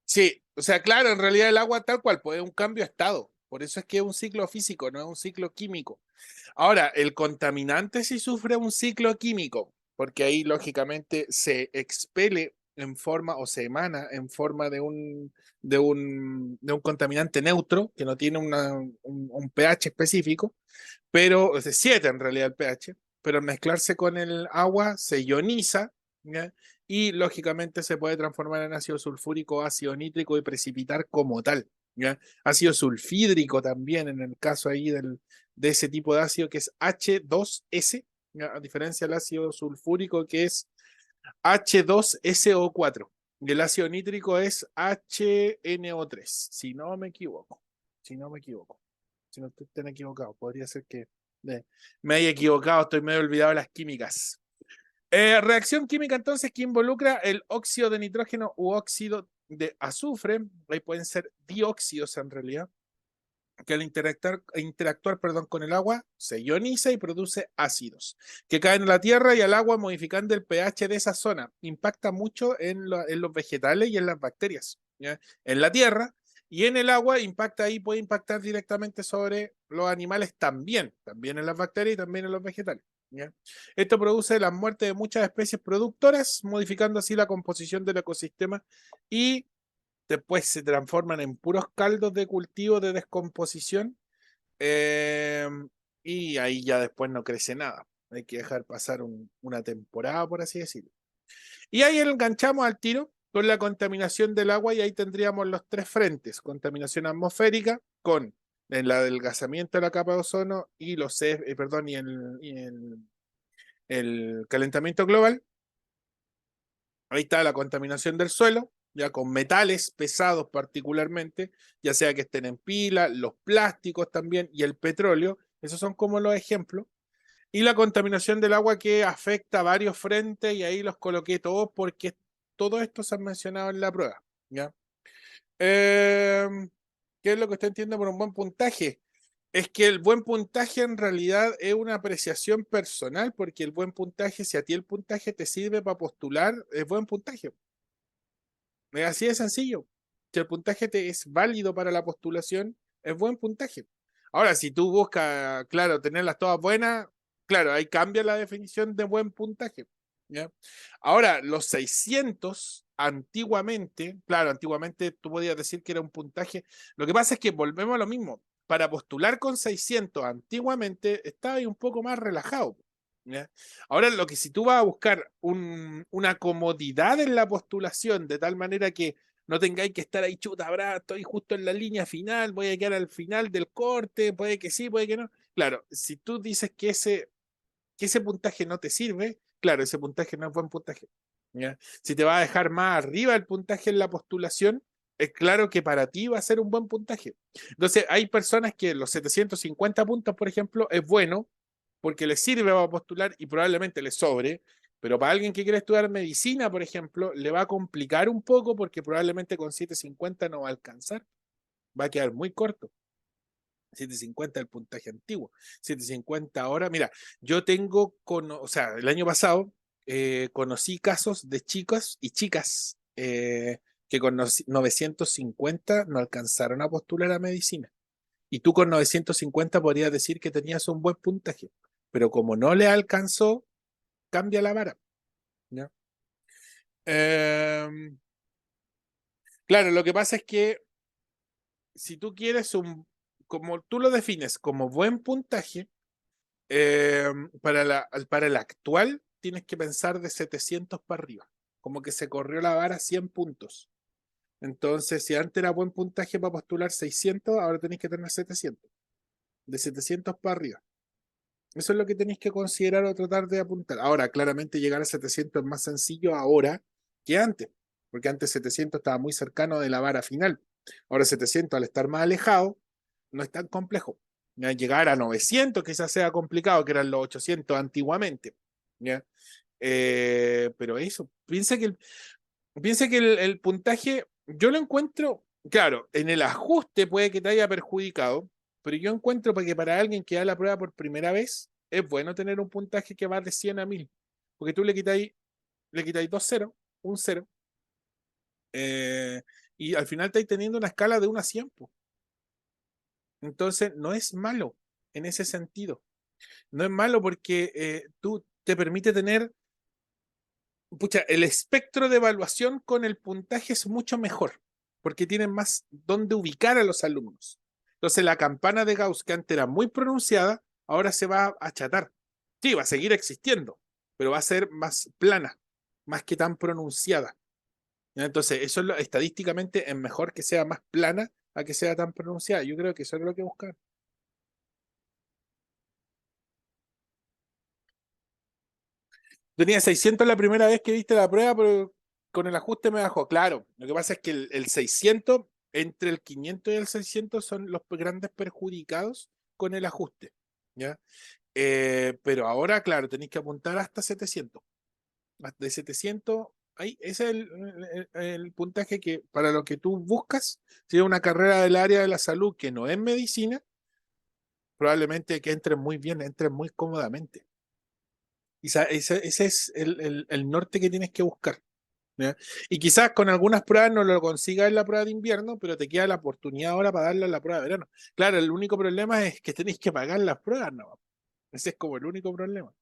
Sí, o sea, claro, en realidad el agua tal cual, pues es un cambio de estado. Por eso es que es un ciclo físico, no es un ciclo químico. Ahora, el contaminante sí sufre un ciclo químico, porque ahí lógicamente se expele en forma o se emana en forma de un contaminante neutro que no tiene un pH específico, pero es de 7 en realidad el pH, pero al mezclarse con el agua se ioniza, ¿ya? Y lógicamente se puede transformar en ácido sulfúrico, ácido nítrico y precipitar como tal, ¿ya? Ácido sulfídrico también en el caso ahí de ese tipo de ácido que es H2S, ¿ya? A diferencia del ácido sulfúrico que es H2SO4 y el ácido nítrico es HNO3, si no me equivoco, si no me equivoco. Si no estoy tan equivocado, podría ser que me haya equivocado, estoy medio olvidado de las químicas. Reacción química entonces que involucra el óxido de nitrógeno u óxido de azufre, ahí pueden ser dióxidos en realidad, que al interactuar con el agua se ioniza y produce ácidos que caen a la tierra y al agua modificando el pH de esa zona. Impacta mucho en los vegetales y en las bacterias. ¿Ya? En la tierra y en el agua impacta ahí, puede impactar directamente sobre los animales también en las bacterias y también en los vegetales. ¿Ya? Esto produce la muerte de muchas especies productoras, modificando así la composición del ecosistema y después se transforman en puros caldos de cultivo de descomposición, eh, y ahí ya después no crece nada. Hay que dejar pasar una temporada, por así decirlo. Y ahí enganchamos al tiro con la contaminación del agua y ahí tendríamos los tres frentes. Contaminación atmosférica con el adelgazamiento de la capa de ozono y el calentamiento global. Ahí está la contaminación del suelo, ya con metales pesados particularmente, ya sea que estén en pila, los plásticos también y el petróleo, esos son como los ejemplos. Y la contaminación del agua que afecta a varios frentes, y ahí los coloqué todos porque todo esto se ha mencionado en la prueba, ¿ya? ¿Qué es lo que usted entiende por un buen puntaje? Es que el buen puntaje en realidad es una apreciación personal, porque el buen puntaje, si a ti el puntaje te sirve para postular, es buen puntaje. Es así de sencillo. Si el puntaje te es válido para la postulación, es buen puntaje. Ahora, si tú buscas, claro, tenerlas todas buenas, claro, ahí cambia la definición de buen puntaje. ¿Ya? Ahora, los 600, antiguamente, claro, antiguamente tú podías decir que era un puntaje. Lo que pasa es que volvemos a lo mismo. Para postular con 600, antiguamente estaba ahí un poco más relajado. ¿Ya? Ahora, lo que si tú vas a buscar una comodidad en la postulación, de tal manera que no tengáis que estar ahí, chuta, ahora estoy justo en la línea final, voy a quedar al final del corte, puede que sí, puede que no. Claro, si tú dices que ese puntaje no te sirve, claro, ese puntaje no es buen puntaje. ¿Ya? Si te va a dejar más arriba el puntaje en la postulación, es claro que para ti va a ser un buen puntaje. Entonces, hay personas que los 750 puntos, por ejemplo, es bueno porque les sirve para postular y probablemente les sobre, pero para alguien que quiere estudiar medicina, por ejemplo, le va a complicar un poco porque probablemente con 750 no va a alcanzar, va a quedar muy corto. 750 el puntaje antiguo. 750 ahora, mira, yo tengo, o sea, el año pasado conocí casos de chicos y chicas que con 950 no alcanzaron a postular a medicina. Y tú con 950 podrías decir que tenías un buen puntaje, pero como no le alcanzó, cambia la vara. ¿Ya? Eh, claro, lo que pasa es que si tú quieres como tú lo defines como buen puntaje, eh, para el actual tienes que pensar de 700 para arriba, como que se corrió la vara 100 puntos. Entonces, si antes era buen puntaje para postular 600, ahora tenéis que tener 700, de 700 para arriba. Eso es lo que tenéis que considerar o tratar de apuntar. Ahora, claramente llegar a 700 es más sencillo ahora que antes, porque antes 700 estaba muy cercano de la vara final. Ahora 700, al estar más alejado, no es tan complejo. ¿Ya? Llegar a 900 quizás sea complicado, que eran los 800 antiguamente. ¿Ya? Pero eso, piensa que el puntaje, yo lo encuentro, claro, en el ajuste puede que te haya perjudicado, pero yo encuentro que para alguien que da la prueba por primera vez, es bueno tener un puntaje que va de 100 a 1000, porque tú le quitáis dos ceros, un cero, eh, y al final estáis teniendo una escala de 1 a 100. Po. Entonces, no es malo en ese sentido. No es malo porque tú te permite tener, pucha, el espectro de evaluación con el puntaje es mucho mejor, porque tienen más dónde ubicar a los alumnos. Entonces, la campana de Gauss, que antes era muy pronunciada, ahora se va a achatar. Sí, va a seguir existiendo, pero va a ser más plana, más que tan pronunciada. Entonces, eso estadísticamente es mejor que sea más plana a que sea tan pronunciada. Yo creo que eso es lo que buscar. Tenía 600 la primera vez que viste la prueba, pero con el ajuste me bajó. Claro, lo que pasa es que el 600, entre el 500 y el 600 son los grandes perjudicados con el ajuste. ¿Ya? Pero ahora, claro, tenéis que apuntar hasta 700. De 700, ahí, ese es el puntaje que para lo que tú buscas, si es una carrera del área de la salud que no es medicina, probablemente que entres muy bien, entres muy cómodamente. Y ese es el norte que tienes que buscar. ¿Ya? Y quizás con algunas pruebas no lo consigas en la prueba de invierno, pero te queda la oportunidad ahora para darle a la prueba de verano. Claro, el único problema es que tenéis que pagar las pruebas, ¿no? Ese es como el único problema.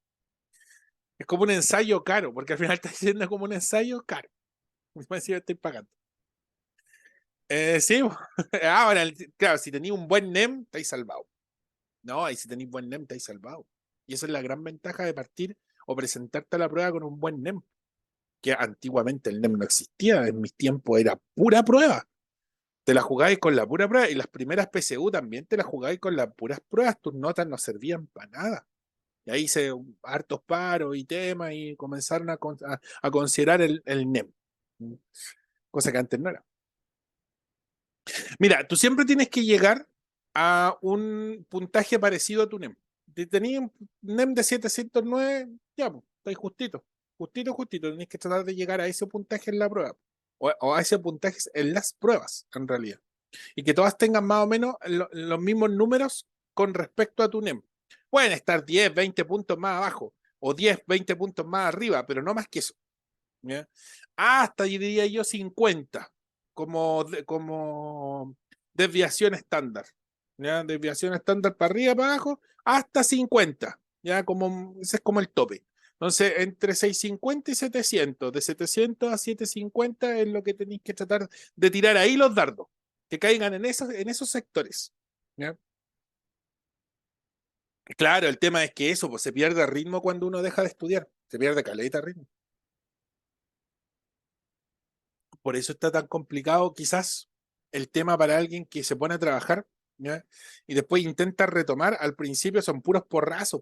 Es como un ensayo caro, porque al final está siendo como un ensayo caro. Encima si estoy pagando. Sí, ahora, claro, si tenéis un buen NEM, estáis salvados. No, y si tenéis buen NEM, estáis salvados. Y esa es la gran ventaja de partir o presentarte a la prueba con un buen NEM, que antiguamente el NEM no existía, en mis tiempos era pura prueba. Te la jugáis con la pura prueba y las primeras PSU también te las jugáis con las puras pruebas, tus notas no servían para nada. Y ahí hice hartos paros y temas y comenzaron a considerar el NEM. cosa que antes no era. Mira, tú siempre tienes que llegar a un puntaje parecido a tu NEM. Si tenías un NEM de 709, ya, pues, estáis justito. Justito, justito. Tenés que tratar de llegar a ese puntaje en la prueba. O a ese puntaje en las pruebas, en realidad. Y que todas tengan más o menos los mismos números con respecto a tu NEM. Pueden estar 10, 20 puntos más abajo, o 10, 20 puntos más arriba, pero no más que eso. ¿Ya? Hasta diría yo 50 como desviación estándar. ¿Ya? Desviación estándar para arriba, para abajo, hasta 50. ¿Ya? Ese es como el tope. Entonces, entre 650 y 700, de 700 a 750 es lo que tenéis que tratar de tirar ahí los dardos, que caigan en esos sectores. ¿Ya? Claro, el tema es que eso, pues se pierde ritmo cuando uno deja de estudiar, se pierde caleta de ritmo. Por eso está tan complicado quizás el tema para alguien que se pone a trabajar, ¿ya? Y después intenta retomar. Al principio son puros porrazos,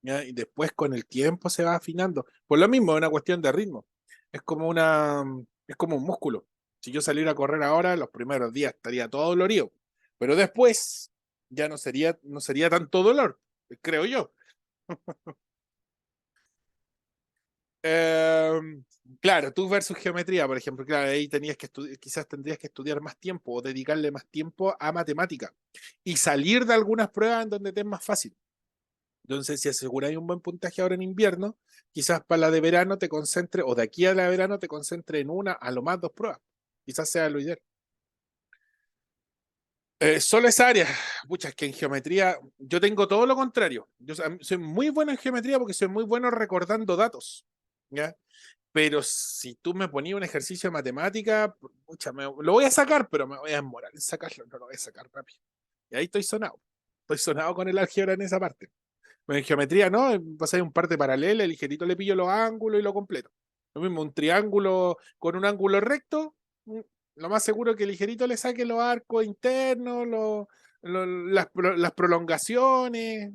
¿ya? Y después con el tiempo se va afinando. Por lo mismo, es una cuestión de ritmo. Es como un músculo. Si yo saliera a correr ahora, los primeros días estaría todo dolorido, pero después ya no sería tanto dolor, creo yo. Eh, claro, tú versus geometría, por ejemplo, claro, ahí quizás tendrías que estudiar más tiempo o dedicarle más tiempo a matemática y salir de algunas pruebas en donde te es más fácil. Entonces, si aseguráis un buen puntaje ahora en invierno, quizás para la de verano te concentre, o de aquí a la de verano te concentre en una, a lo más dos pruebas. Quizás sea lo ideal. Solo esa área, pucha, es que en geometría yo tengo todo lo contrario. Yo soy muy bueno en geometría porque soy muy bueno recordando datos. ¿Ya? Pero si tú me ponías un ejercicio de matemática, pucha, lo voy a sacar, pero me voy a demorar en sacarlo, no lo voy a sacar rápido. Y ahí estoy sonado. Estoy sonado con el álgebra en esa parte. Pero en geometría no, pasáis un par de paralelas, el ligerito le pillo los ángulos y lo completo. Lo mismo, un triángulo con un ángulo recto, lo más seguro es que el ligerito le saque los arcos internos, las prolongaciones,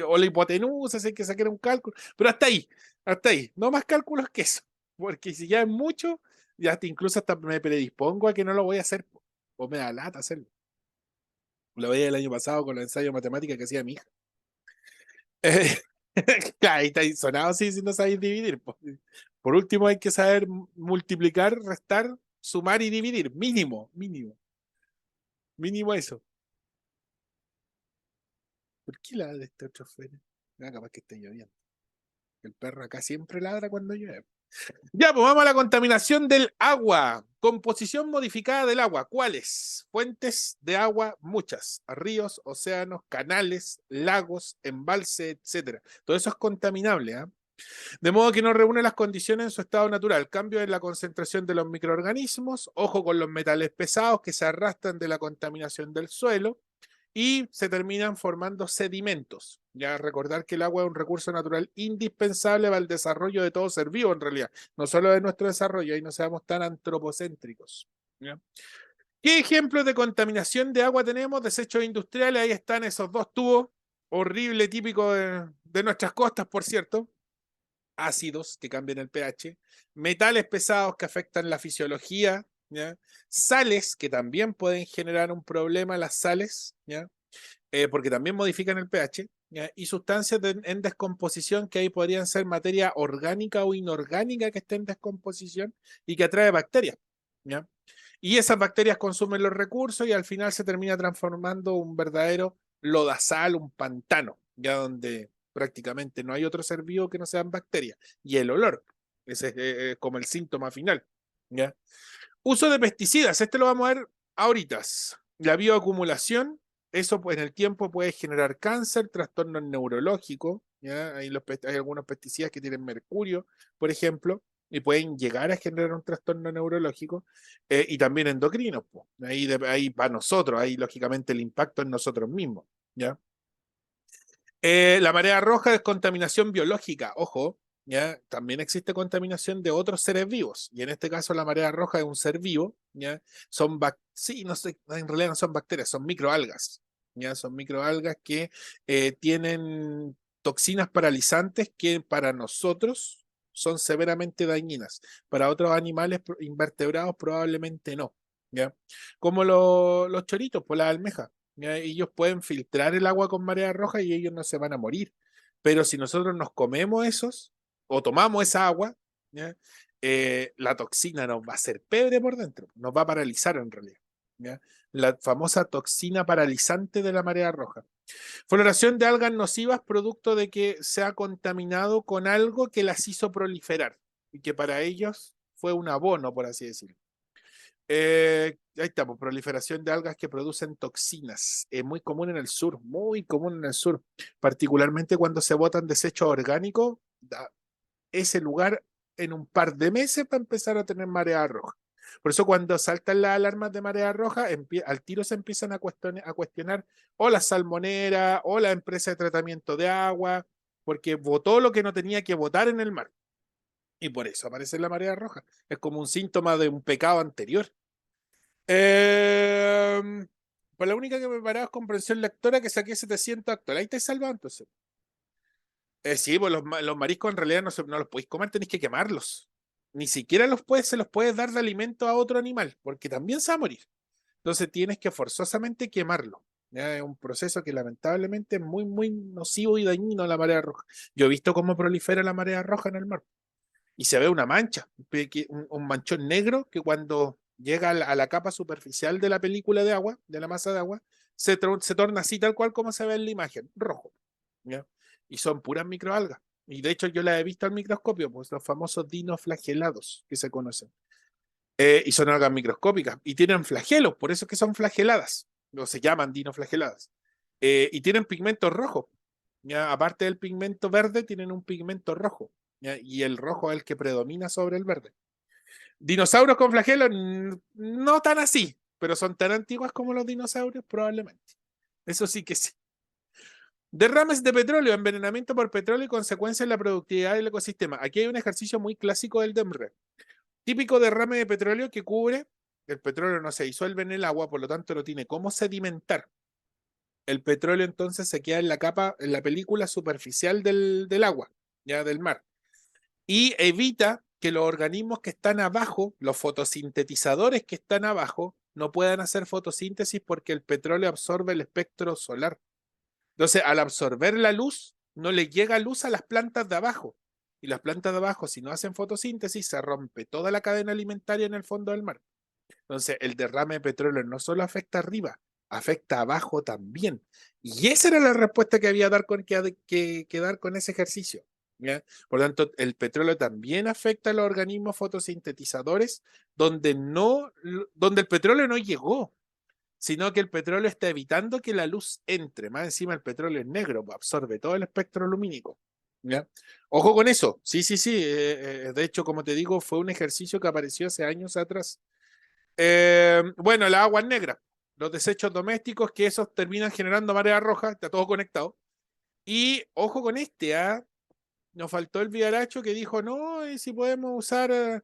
o la hipotenusa, si hay que sacar un cálculo, pero hasta ahí, no más cálculos que eso, porque si ya es mucho, incluso hasta me predispongo a que no lo voy a hacer, o me da lata hacerlo. Lo veía el año pasado con los ensayos de matemáticas que hacía mi hija. Eh, claro, ahí está ahí sonado, sí, si no sabéis dividir. Por último, hay que saber multiplicar, restar, sumar y dividir, mínimo, mínimo, mínimo eso. ¿Por qué la de este otro fuera? Capaz que esté lloviendo. El perro acá siempre ladra cuando llueve. Ya, pues vamos a la contaminación del agua. Composición modificada del agua. ¿Cuáles? Fuentes de agua, muchas. Ríos, océanos, canales, lagos, embalse, etcétera. Todo eso es contaminable, ¿eh? De modo que no reúne las condiciones en su estado natural. Cambio en la concentración de los microorganismos, ojo con los metales pesados que se arrastran de la contaminación del suelo, y se terminan formando sedimentos. Ya recordar que el agua es un recurso natural indispensable para el desarrollo de todo ser vivo, en realidad, no solo de nuestro desarrollo, ahí no seamos tan antropocéntricos. ¿Ya? ¿Qué ejemplos de contaminación de agua tenemos? Desechos industriales, ahí están esos dos tubos, horrible, típico de nuestras costas, por cierto. Ácidos que cambian el pH, metales pesados que afectan la fisiología, ¿ya? Sales que también pueden generar un problema, las sales, ¿ya? Porque también modifican el pH, ¿ya? Y sustancias en descomposición que ahí podrían ser materia orgánica o inorgánica que esté en descomposición y que atrae bacterias, ¿ya? Y esas bacterias consumen los recursos y al final se termina transformando un verdadero lodazal, un pantano, ya donde prácticamente no hay otro ser vivo que no sean bacterias. Y el olor, ese es como el síntoma final, ¿ya? Uso de pesticidas, este lo vamos a ver ahorita. La bioacumulación, eso pues, en el tiempo puede generar cáncer, trastornos neurológicos, ¿ya? Hay algunos pesticidas que tienen mercurio, por ejemplo, y pueden llegar a generar un trastorno neurológico, y también endocrinos. Pues. Ahí para nosotros, ahí lógicamente el impacto en nosotros mismos. ¿Ya? La marea roja es contaminación biológica, ojo, ¿ya? También existe contaminación de otros seres vivos, y en este caso la marea roja es un ser vivo, ¿ya? Sí, no sé, en realidad no son bacterias, son microalgas, ¿ya? Son microalgas que tienen toxinas paralizantes que para nosotros son severamente dañinas. Para otros animales invertebrados probablemente no. ¿Ya? Como los choritos, por las almejas. ¿Ya? Ellos pueden filtrar el agua con marea roja y ellos no se van a morir. Pero si nosotros nos comemos esos o tomamos esa agua, ¿ya? La toxina nos va a hacer pebre por dentro, nos va a paralizar en realidad. ¿Ya? La famosa toxina paralizante de la marea roja. Floración de algas nocivas producto de que se ha contaminado con algo que las hizo proliferar y que para ellos fue un abono, por así decirlo. Ahí estamos, proliferación de algas que producen toxinas. Es muy común en el sur, muy común en el sur, particularmente cuando se botan desechos orgánicos. Ese lugar en un par de meses para empezar a tener marea roja. Por eso cuando saltan las alarmas de marea roja, al tiro se empiezan a cuestionar o la salmonera o la empresa de tratamiento de agua, porque votó lo que no tenía que votar en el mar. Y por eso aparece la marea roja. Es como un síntoma de un pecado anterior. Pues la única que me paraba es comprensión lectora que saqué 700 actual. Ahí te salvado entonces. Sí, pues los mariscos en realidad no los podéis comer, tenéis que quemarlos. Ni siquiera se los puedes dar de alimento a otro animal, porque también se va a morir. Entonces tienes que forzosamente quemarlo. ¿Ya? Es un proceso que lamentablemente es muy, muy nocivo y dañino a la marea roja. Yo he visto cómo prolifera la marea roja en el mar. Y se ve una mancha, un manchón negro que cuando llega a la capa superficial de la película de agua, de la masa de agua, se torna así tal cual como se ve en la imagen, rojo. ¿Ya? Y son puras microalgas. Y de hecho yo las he visto al microscopio, pues los famosos dinoflagelados que se conocen. Y son algas microscópicas. Y tienen flagelos, por eso es que son flageladas. O se llaman dinoflageladas. Y tienen pigmentos rojos. ¿Ya? Aparte del pigmento verde, tienen un pigmento rojo. ¿Ya? Y el rojo es el que predomina sobre el verde. Dinosaurios con flagelos, no tan así, pero son tan antiguas como los dinosaurios, probablemente. Eso sí que sí. Derrames de petróleo, envenenamiento por petróleo y consecuencia en la productividad del ecosistema. Aquí hay un ejercicio muy clásico del DEMRE. Típico derrame de petróleo que cubre, el petróleo no se disuelve en el agua, por lo tanto no tiene cómo sedimentar. El petróleo entonces se queda en la capa, en la película superficial del agua, ya del mar. Y evita que los organismos que están abajo, los fotosintetizadores que están abajo, no puedan hacer fotosíntesis porque el petróleo absorbe el espectro solar. Entonces, al absorber la luz, no le llega luz a las plantas de abajo. Y las plantas de abajo, si no hacen fotosíntesis, se rompe toda la cadena alimentaria en el fondo del mar. Entonces, el derrame de petróleo no solo afecta arriba, afecta abajo también. Y esa era la respuesta que había que dar con ese ejercicio. ¿Ya? Por lo tanto, el petróleo también afecta a los organismos fotosintetizadores donde el petróleo no llegó, sino que el petróleo está evitando que la luz entre. Más encima el petróleo es negro, absorbe todo el espectro lumínico. ¿Ya? Ojo con eso. Sí, sí, sí. De hecho, como te digo, fue un ejercicio que apareció hace años atrás. Bueno, las aguas negras, los desechos domésticos, que esos terminan generando marea roja, está todo conectado. Y ojo con nos faltó el Villaracho que dijo, no, y si podemos usar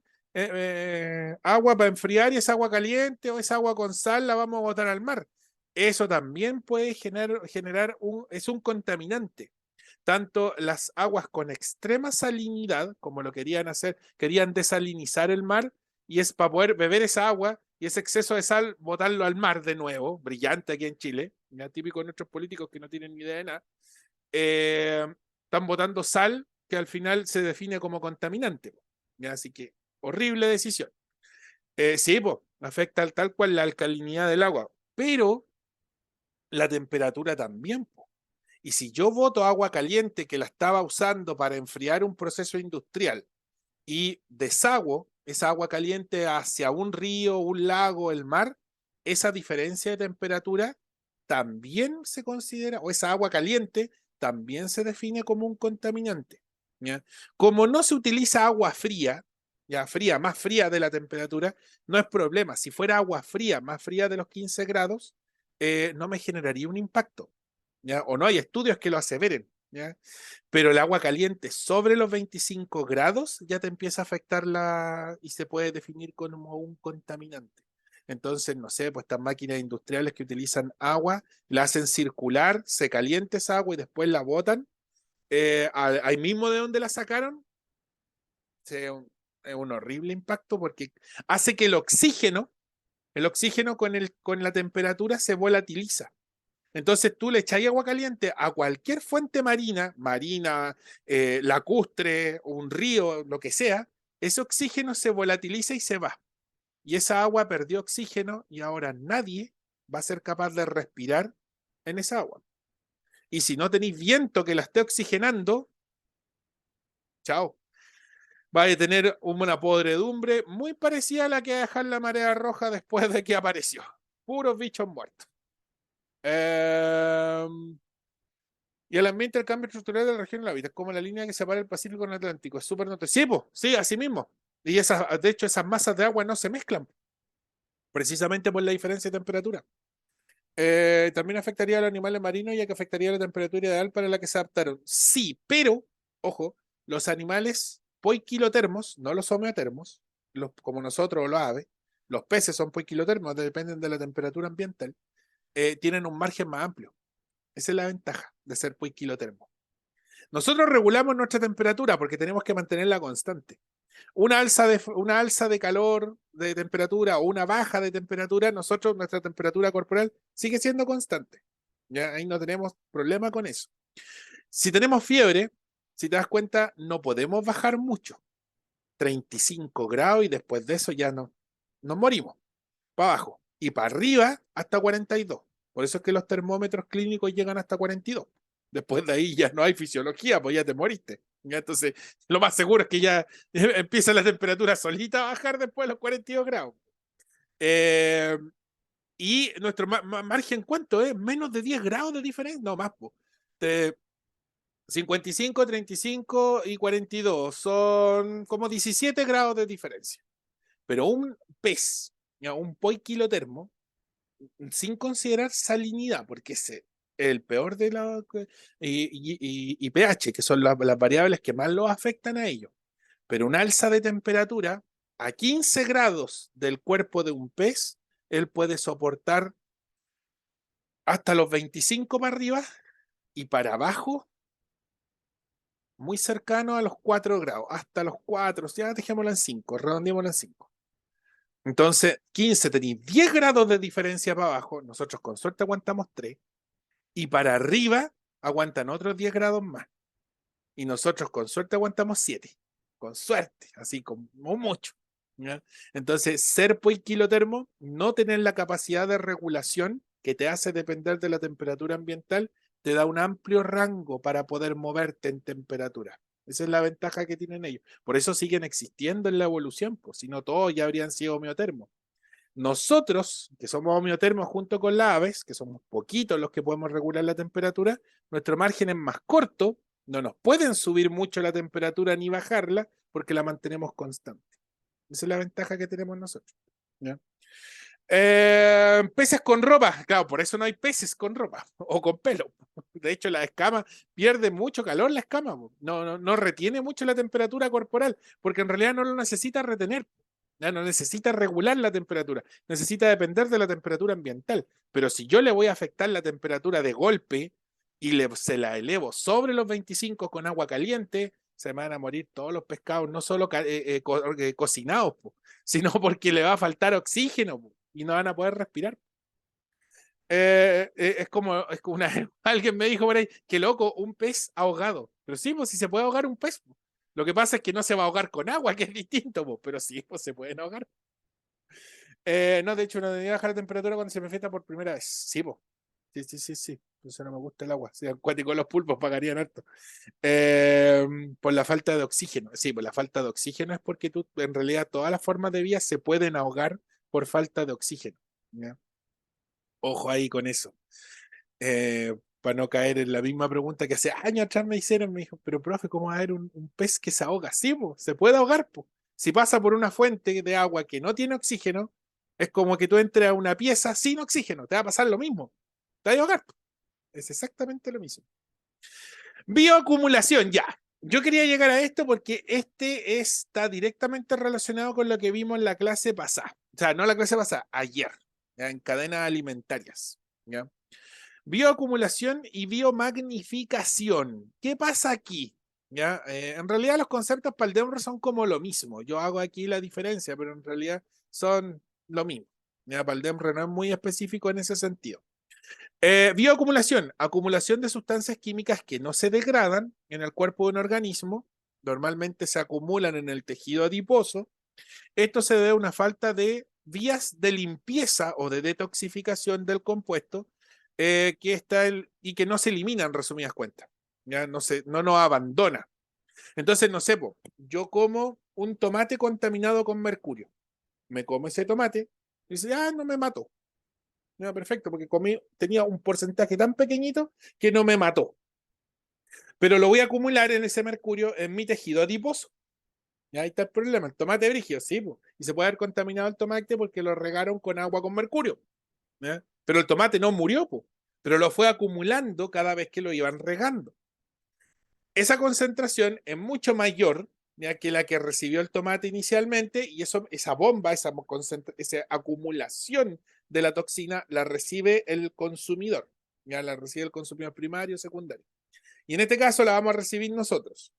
agua para enfriar y esa agua caliente o esa agua con sal la vamos a botar al mar. Eso también puede es un contaminante. Tanto las aguas con extrema salinidad, como lo querían hacer, querían desalinizar el mar, y es para poder beber esa agua y ese exceso de sal, botarlo al mar de nuevo, brillante aquí en Chile, ya típico de nuestros políticos que no tienen ni idea de nada. Están botando sal que al final se define como contaminante. ¿Ya? Así que horrible decisión. Sí, pues, afecta tal cual la alcalinidad del agua, pero la temperatura también. Y si yo boto agua caliente que la estaba usando para enfriar un proceso industrial y desagüo esa agua caliente hacia un río, un lago, el mar, esa diferencia de temperatura también se considera, o esa agua caliente también se define como un contaminante. ¿Ya? Como no se utiliza agua fría, ya fría, más fría de la temperatura, no es problema. Si fuera agua fría, más fría de los 15 grados, no me generaría un impacto. ¿Ya? O no hay estudios que lo aseveren. ¿Ya? Pero el agua caliente sobre los 25 grados ya te empieza a afectar y se puede definir como un contaminante. Entonces, no sé, pues estas máquinas industriales que utilizan agua, la hacen circular, se calienta esa agua y después la botan. Ahí mismo de donde la sacaron, Es un horrible impacto porque hace que el oxígeno con la temperatura se volatiliza. Entonces tú le echas agua caliente a cualquier fuente marina, lacustre, un río, lo que sea, ese oxígeno se volatiliza y se va. Y esa agua perdió oxígeno y ahora nadie va a ser capaz de respirar en esa agua. Y si no tenéis viento que la esté oxigenando, chao. Va a tener una podredumbre muy parecida a la que deja la marea roja después de que apareció. Puros bichos muertos. Y el ambiente del cambio estructural de la región de la vida es como la línea que separa el Pacífico del Atlántico. Es súper notorio. Sí, así mismo. Y de hecho, esas masas de agua no se mezclan, precisamente por la diferencia de temperatura. También afectaría a los animales marinos, ya que afectaría la temperatura ideal para la que se adaptaron. Sí, pero, ojo, los animales poiquilotermos, no los homeotermos, como nosotros o los aves, los peces son poiquilotermos, dependen de la temperatura ambiental, tienen un margen más amplio. Esa es la ventaja de ser poiquilotermo. Nosotros regulamos nuestra temperatura porque tenemos que mantenerla constante. Una alza de calor, de temperatura o una baja de temperatura, nuestra temperatura corporal sigue siendo constante. Ya ahí no tenemos problema con eso. Si tenemos fiebre, si te das cuenta, no podemos bajar mucho. 35 grados y después de eso ya no nos morimos. Para abajo. Y para arriba hasta 42. Por eso es que los termómetros clínicos llegan hasta 42. Después de ahí ya no hay fisiología, pues ya te moriste. ¿Ya? Entonces, lo más seguro es que ya empieza la temperatura solita a bajar después de los 42 grados. Y nuestro margen, ¿cuánto es? Menos de 10 grados de diferencia. No, más. De 55, 35 y 42. Son como 17 grados de diferencia. Pero un pez, ¿ya? Un poiquilotermo, sin considerar salinidad, porque es el peor de la... y pH, que son las variables que más los afectan a ellos. Pero una alza de temperatura a 15 grados del cuerpo de un pez, él puede soportar hasta los 25 para arriba y para abajo, muy cercano a los 4 grados, hasta los 4, ya dejémoslo en 5, redondémoslo en 5. Entonces, 15 tenéis 10 grados de diferencia para abajo, nosotros con suerte aguantamos 3, y para arriba aguantan otros 10 grados más. Y nosotros con suerte aguantamos 7. Con suerte, así como mucho. ¿Ya? Entonces, ser poiquilotermo, no tener la capacidad de regulación que te hace depender de la temperatura ambiental, te da un amplio rango para poder moverte en temperatura. Esa es la ventaja que tienen ellos. Por eso siguen existiendo en la evolución, pues, si no todos ya habrían sido homeotermos. Nosotros, que somos homeotermos junto con las aves, que somos poquitos los que podemos regular la temperatura, nuestro margen es más corto, no nos pueden subir mucho la temperatura ni bajarla porque la mantenemos constante. Esa es la ventaja que tenemos nosotros. ¿Ya? Peces con ropa, claro, por eso no hay peces con ropa o con pelo. De hecho, la escama pierde mucho calor, la escama no retiene mucho la temperatura corporal porque en realidad no lo necesita retener. Ya no necesita regular la temperatura, necesita depender de la temperatura ambiental. Pero si yo le voy a afectar la temperatura de golpe y se la elevo sobre los 25 con agua caliente, se me van a morir todos los pescados, no solo cocinados, sino porque le va a faltar oxígeno y no van a poder respirar. Es como alguien me dijo por ahí, que loco, un pez ahogado. Pero sí, pues si se puede ahogar un pez. Lo que pasa es que no se va a ahogar con agua, que es distinto, pero sí, pues se pueden ahogar. No, de hecho, no debería bajar la temperatura cuando se me feta por primera vez. Sí, pues. Sí. Entonces no me gusta el agua. Si acuático los pulpos pagarían harto. Por la falta de oxígeno. Sí, por la falta de oxígeno es porque en realidad todas las formas de vida se pueden ahogar por falta de oxígeno. ¿Ya? Ojo ahí con eso. Para no caer en la misma pregunta que hace años atrás me hicieron, me dijo, pero profe, ¿cómo va a haber un pez que se ahoga? Sí, po, se puede ahogar, po. Si pasa por una fuente de agua que no tiene oxígeno, es como que tú entres a una pieza sin oxígeno, te va a pasar lo mismo. Te va a ahogar, po. Es exactamente lo mismo. Bioacumulación, ya. Yo quería llegar a esto porque está directamente relacionado con lo que vimos en la clase pasada. O sea, no la clase pasada, ayer, ¿ya? En cadenas alimentarias. ¿Ya? Bioacumulación y biomagnificación. ¿Qué pasa aquí? ¿Ya? En realidad los conceptos para el DEMRE son como lo mismo. Yo hago aquí la diferencia, pero en realidad son lo mismo. ¿Ya? Para el DEMRE no es muy específico en ese sentido. Bioacumulación, acumulación de sustancias químicas que no se degradan en el cuerpo de un organismo, normalmente se acumulan en el tejido adiposo. Esto se debe a una falta de vías de limpieza o de detoxificación del compuesto y que no se elimina en resumidas cuentas. Ya no nos abandona. Entonces, no sé, yo como un tomate contaminado con mercurio. Me como ese tomate y dice, no me mató. Ya, perfecto, porque tenía un porcentaje tan pequeñito que no me mató. Pero lo voy a acumular en ese mercurio en mi tejido adiposo. Y ahí está el problema. El tomate brígido, sí, y se puede haber contaminado el tomate porque lo regaron con agua con mercurio. ¿Ya? Pero el tomate no murió, pero lo fue acumulando cada vez que lo iban regando. Esa concentración es mucho mayor, ¿ya?, que la que recibió el tomate inicialmente, y esa bomba, esa acumulación de la toxina la recibe el consumidor. Ya la recibe el consumidor primario o secundario. Y en este caso la vamos a recibir nosotros.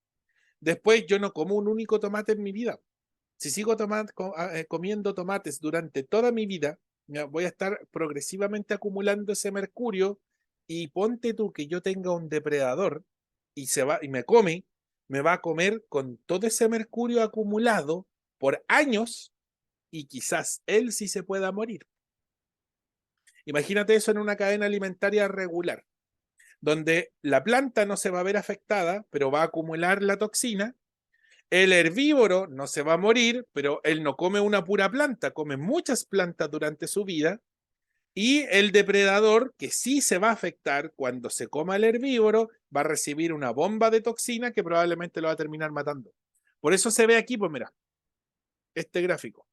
Después yo no como un único tomate en mi vida. Si sigo comiendo tomates durante toda mi vida, ya, voy a estar progresivamente acumulando ese mercurio, y ponte tú que yo tenga un depredador y me va a comer con todo ese mercurio acumulado por años, y quizás él sí se pueda morir. Imagínate eso en una cadena alimentaria regular, donde la planta no se va a ver afectada, pero va a acumular la toxina. El herbívoro no se va a morir, pero él no come una pura planta, come muchas plantas durante su vida. Y el depredador, que sí se va a afectar cuando se coma el herbívoro, va a recibir una bomba de toxina que probablemente lo va a terminar matando. Por eso se ve aquí, pues mira, este gráfico.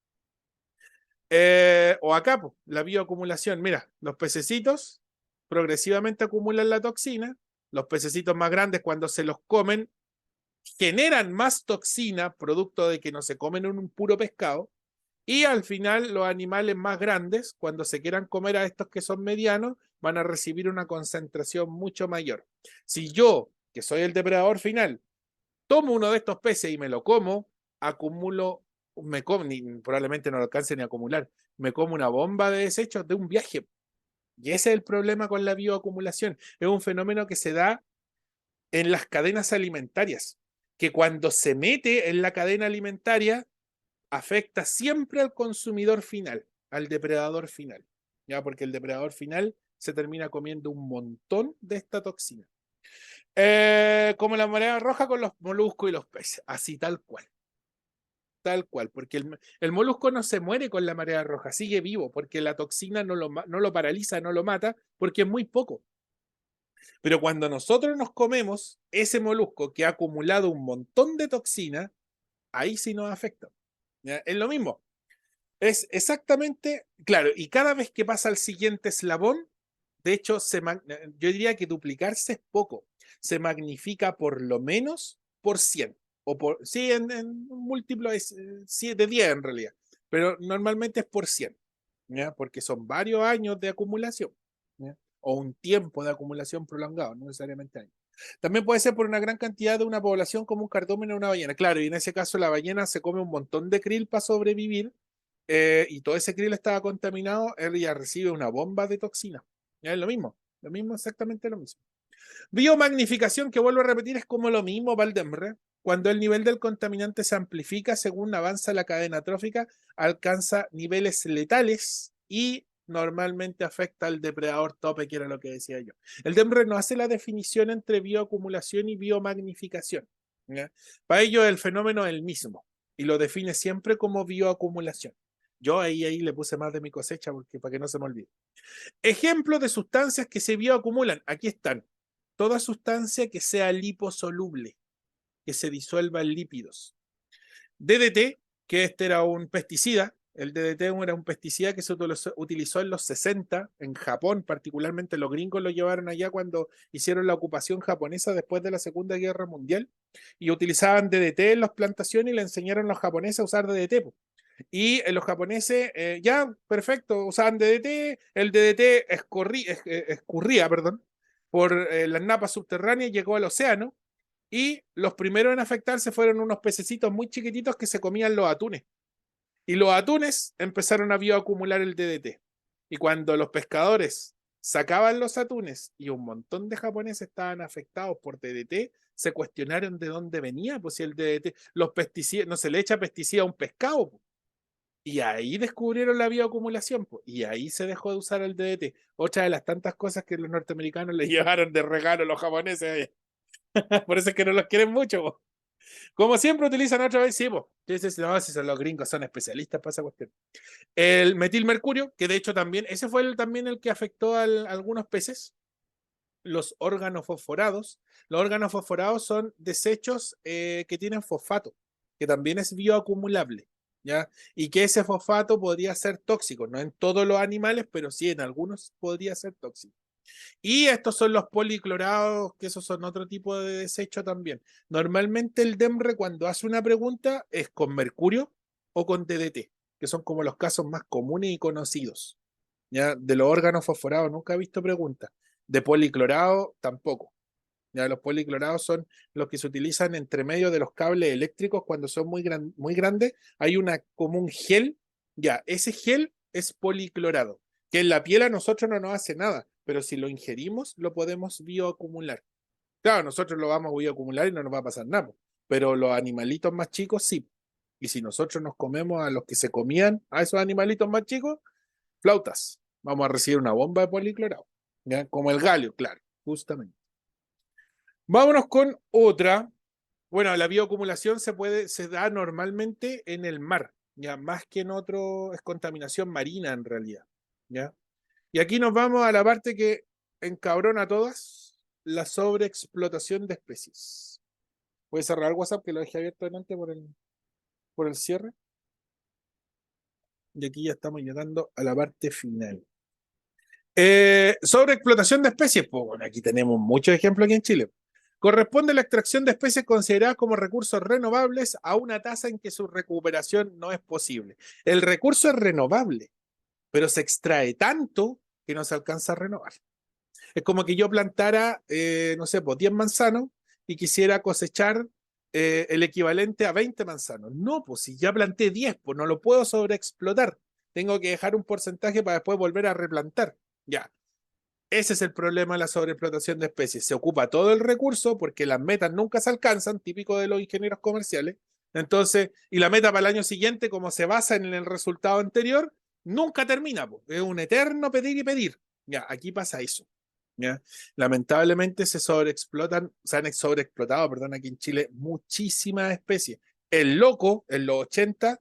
O acá, pues, la bioacumulación. Mira, los pececitos progresivamente acumulan la toxina. Los pececitos más grandes, cuando se los comen, generan más toxina, producto de que no se comen un puro pescado. Y al final, los animales más grandes, cuando se quieran comer a estos que son medianos, van a recibir una concentración mucho mayor. Si yo, que soy el depredador final, tomo uno de estos peces y me lo como, acumulo, probablemente no lo alcance ni a acumular, me como una bomba de desechos de un viaje. Y ese es el problema con la bioacumulación. Es un fenómeno que se da en las cadenas alimentarias, que cuando se mete en la cadena alimentaria, afecta siempre al consumidor final, al depredador final, ¿ya? Porque el depredador final se termina comiendo un montón de esta toxina. Como la marea roja con los moluscos y los peces, así tal cual, porque el molusco no se muere con la marea roja, sigue vivo, porque la toxina no lo paraliza, no lo mata, porque es muy poco. Pero cuando nosotros nos comemos ese molusco que ha acumulado un montón de toxina, ahí sí nos afecta. ¿Ya? Es lo mismo. Es exactamente, claro, y cada vez que pasa al siguiente eslabón, de hecho, yo diría que duplicarse es poco. Se magnifica por lo menos por 100. Sí, en un múltiplo es de 10 en realidad, pero normalmente es por 100, ¿ya? Porque son varios años de acumulación, ¿ya? O un tiempo de acumulación prolongado, no necesariamente años. También puede ser por una gran cantidad de una población como un cardumen o una ballena. Claro, y en ese caso la ballena se come un montón de krill para sobrevivir, y todo ese krill estaba contaminado, él ya recibe una bomba de toxina. Ya es lo mismo, exactamente lo mismo. Biomagnificación, que vuelvo a repetir, es como lo mismo, Valdemre. Cuando el nivel del contaminante se amplifica según avanza la cadena trófica, alcanza niveles letales y normalmente afecta al depredador tope, que era lo que decía yo. El DEMRE no hace la definición entre bioacumulación y biomagnificación, ¿ya? Para ello el fenómeno es el mismo y lo define siempre como bioacumulación. Yo ahí le puse más de mi cosecha para que no se me olvide. Ejemplos de sustancias que se bioacumulan. Aquí están. Toda sustancia que sea liposoluble, que se disuelva en lípidos. DDT, que este era un pesticida. El DDT era un pesticida que se utilizó en los 60, en Japón, particularmente los gringos lo llevaron allá cuando hicieron la ocupación japonesa después de la Segunda Guerra Mundial, y utilizaban DDT en las plantaciones y le enseñaron a los japoneses a usar DDT. Y los japoneses, ya, perfecto, usaban DDT, el DDT escurría, perdón, por las napas subterráneas, llegó al océano, Y los primeros en afectarse fueron unos pececitos muy chiquititos que se comían los atunes. Y los atunes empezaron a bioacumular el DDT. Y cuando los pescadores sacaban los atunes y un montón de japoneses estaban afectados por DDT, se cuestionaron de dónde venía, pues si el DDT, los pesticidas, no se le echa pesticida a un pescado, pues. Y ahí descubrieron la bioacumulación, pues, y ahí se dejó de usar el DDT. Otra de las tantas cosas que los norteamericanos le llevaron de regalo a los japoneses. Por eso es que no los quieren mucho, pues. Como siempre utilizan otra vez, sí, pues. No, si son los gringos, son especialistas para esa cuestión. El metilmercurio, que de hecho también, ese fue también el que afectó a algunos peces, los órganos fosforados. Los órganos fosforados son desechos que tienen fosfato, que también es bioacumulable, ¿ya? Y que ese fosfato podría ser tóxico, no en todos los animales, pero sí en algunos podría ser tóxico. Y estos son los policlorados, que esos son otro tipo de desecho también. Normalmente el DEMRE cuando hace una pregunta es con mercurio o con DDT, que son como los casos más comunes y conocidos. ¿Ya? De los órganos fosforados nunca he visto preguntas. De policlorado tampoco. ¿Ya? Los policlorados son los que se utilizan entre medio de los cables eléctricos cuando son muy grandes. Hay como un gel. Ya, ese gel es policlorado, que en la piel a nosotros no nos hace nada, pero si lo ingerimos lo podemos bioacumular. Claro, nosotros lo vamos a bioacumular y no nos va a pasar nada, pero los animalitos más chicos sí. Y si nosotros nos comemos a los que se comían a esos animalitos más chicos, flautas, vamos a recibir una bomba de policlorado, ¿ya? Como el galio, claro, justamente. Vámonos con otra. Bueno, la bioacumulación se da normalmente en el mar, ya más que en otro, es contaminación marina en realidad, ¿ya? Y aquí nos vamos a la parte que encabrona a todas, la sobreexplotación de especies. Voy a cerrar el WhatsApp que lo dejé abierto delante por el cierre. Y aquí ya estamos llegando a la parte final. Sobreexplotación de especies, pues bueno, aquí tenemos muchos ejemplos aquí en Chile. Corresponde la extracción de especies consideradas como recursos renovables a una tasa en que su recuperación no es posible. El recurso es renovable, pero se extrae tanto que no se alcanza a renovar. Es como que yo plantara, no sé, pues 10 manzanos y quisiera cosechar el equivalente a 20 manzanos. No, pues si ya planté 10, pues no lo puedo sobreexplotar. Tengo que dejar un porcentaje para después volver a replantar. Ya. Ese es el problema de la sobreexplotación de especies. Se ocupa todo el recurso porque las metas nunca se alcanzan, típico de los ingenieros comerciales. Entonces, y la meta para el año siguiente, como se basa en el resultado anterior, nunca termina, po. Es un eterno pedir y pedir. Ya, aquí pasa eso. ¿Ya? Lamentablemente se han sobreexplotado, perdón, aquí en Chile, muchísimas especies. El loco, en los 80,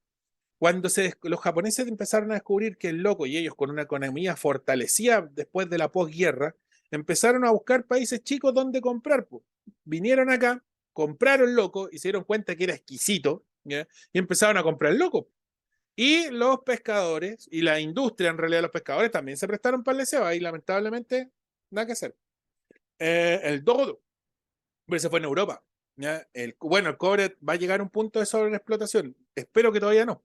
cuando los japoneses empezaron a descubrir que el loco y ellos con una economía fortalecida después de la posguerra, empezaron a buscar países chicos donde comprar. Pues. Vinieron acá, compraron loco y se dieron cuenta que era exquisito, ¿ya? Y empezaron a comprar loco. Y los pescadores y la industria, en realidad los pescadores también se prestaron para el deseo y lamentablemente nada que hacer. El dodo, pero se fue en Europa. ¿Ya? Bueno, el cobre va a llegar a un punto de sobreexplotación. Espero que todavía no.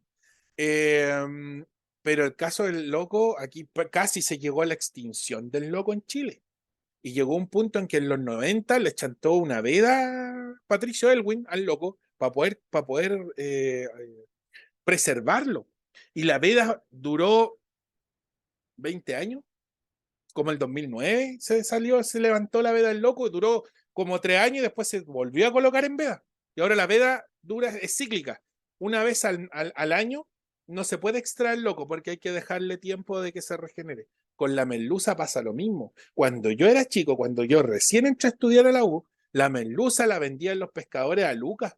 Pero el caso del loco, aquí casi se llegó a la extinción del loco en Chile. Y llegó un punto en que en los 90 le chantó una veda Patricio Elwin al loco para poder preservarlo. Y la veda duró 20 años, como el 2009 se levantó la veda del loco, duró como 3 años y después se volvió a colocar en veda. Y ahora la veda es cíclica. Una vez al año no se puede extraer el loco porque hay que dejarle tiempo de que se regenere. Con la merluza pasa lo mismo. Cuando yo era chico, cuando yo recién entré a estudiar a la U, la merluza la vendían los pescadores a lucas.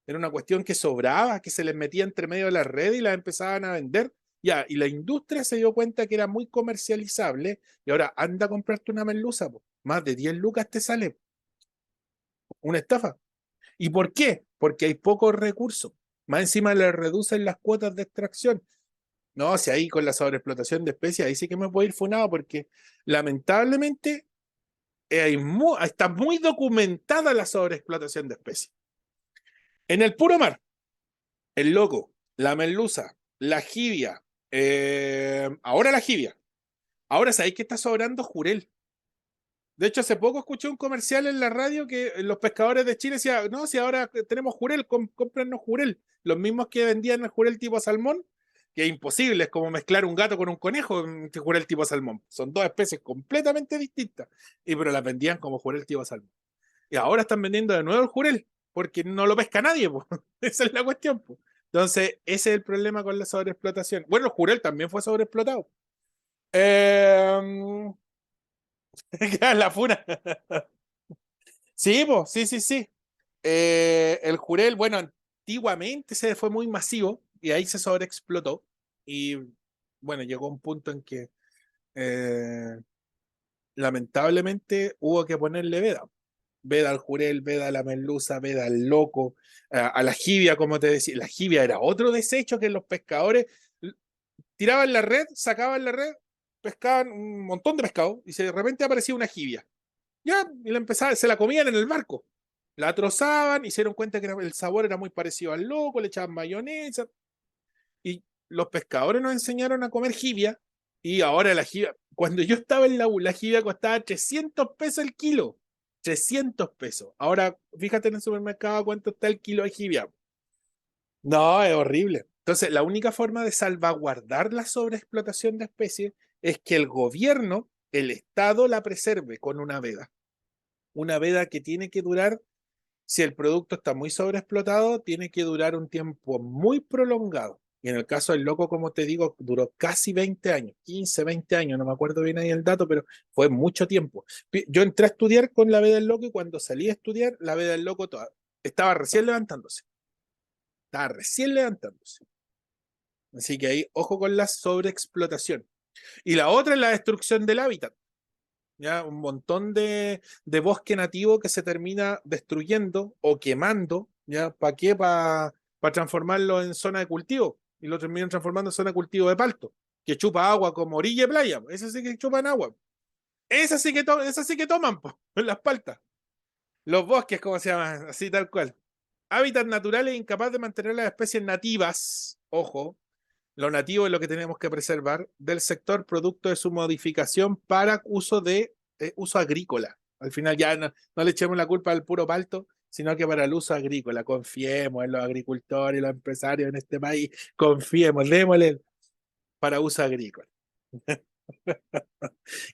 Era una cuestión que sobraba, que se les metía entre medio de la red y la empezaban a vender. Ya, y la industria se dio cuenta que era muy comercializable y ahora anda a comprarte una merluza, po. Más de 10 lucas te sale una estafa. ¿Y por qué? Porque hay pocos recursos. Más encima le reducen las cuotas de extracción. No, si ahí con la sobreexplotación de especies, ahí sí que me puedo ir funado porque lamentablemente está muy documentada la sobreexplotación de especies. En el puro mar, el loco, la merluza, la jibia, ahora la jibia. Ahora sabéis que está sobrando jurel. De hecho, hace poco escuché un comercial en la radio que los pescadores de Chile decían, no, si ahora tenemos jurel, cómpranos jurel. Los mismos que vendían el jurel tipo salmón, que es imposible, es como mezclar un gato con un conejo, jurel tipo salmón. Son dos especies completamente distintas, pero las vendían como jurel tipo salmón. Y ahora están vendiendo de nuevo el jurel, porque no lo pesca nadie, po. Esa es la cuestión, po. Entonces, ese es el problema con la sobreexplotación. Bueno, el jurel también fue sobreexplotado. Eh, la funa. Sí, po, sí, sí, sí. El jurel, bueno, antiguamente se fue muy masivo y ahí se sobreexplotó. Y bueno, llegó un punto en que eh, lamentablemente hubo que ponerle veda. Veda al jurel, veda a la merluza, veda al loco, a la jibia, como te decía. La jibia era otro desecho que los pescadores tiraban la red, sacaban la red, pescaban un montón de pescado y de repente aparecía una jibia. Ya, y la empezaban, se la comían en el barco. La trozaban y se dieron cuenta que el sabor era muy parecido al loco, le echaban mayonesa. Y los pescadores nos enseñaron a comer jibia. Y ahora la jibia, cuando yo estaba en la U, la jibia costaba 300 pesos el kilo. 300 pesos. Ahora, fíjate en el supermercado cuánto está el kilo de jibia. No, es horrible. Entonces, la única forma de salvaguardar la sobreexplotación de especies es que el gobierno, el Estado, la preserve con una veda. Una veda que tiene que durar, si el producto está muy sobreexplotado, tiene que durar un tiempo muy prolongado. Y en el caso del loco, como te digo, duró casi 20 años, 15, 20 años, no me acuerdo bien ahí el dato, pero fue mucho tiempo. Yo entré a estudiar con la veda del loco y cuando salí a estudiar, la veda del loco estaba recién levantándose. Estaba recién levantándose. Así que ahí, ojo con la sobreexplotación. Y la otra es la destrucción del hábitat. ¿Ya? Un montón de bosque nativo que se termina destruyendo o quemando, ¿ya? ¿Para qué? Para transformarlo en zona de cultivo. Y lo terminan transformando en zona de cultivo de palto, que chupa agua como orilla y playa. Eso sí que chupan agua. Esas sí que toman, po, en las paltas. Los bosques, ¿cómo se llaman? Así tal cual. Hábitats naturales incapaz de mantener las especies nativas, ojo, lo nativo es lo que tenemos que preservar del sector producto de su modificación para uso agrícola. Al final ya no le echemos la culpa al puro palto, sino que para el uso agrícola. Confiemos en los agricultores y los empresarios en este país. Confiemos, démosle para uso agrícola.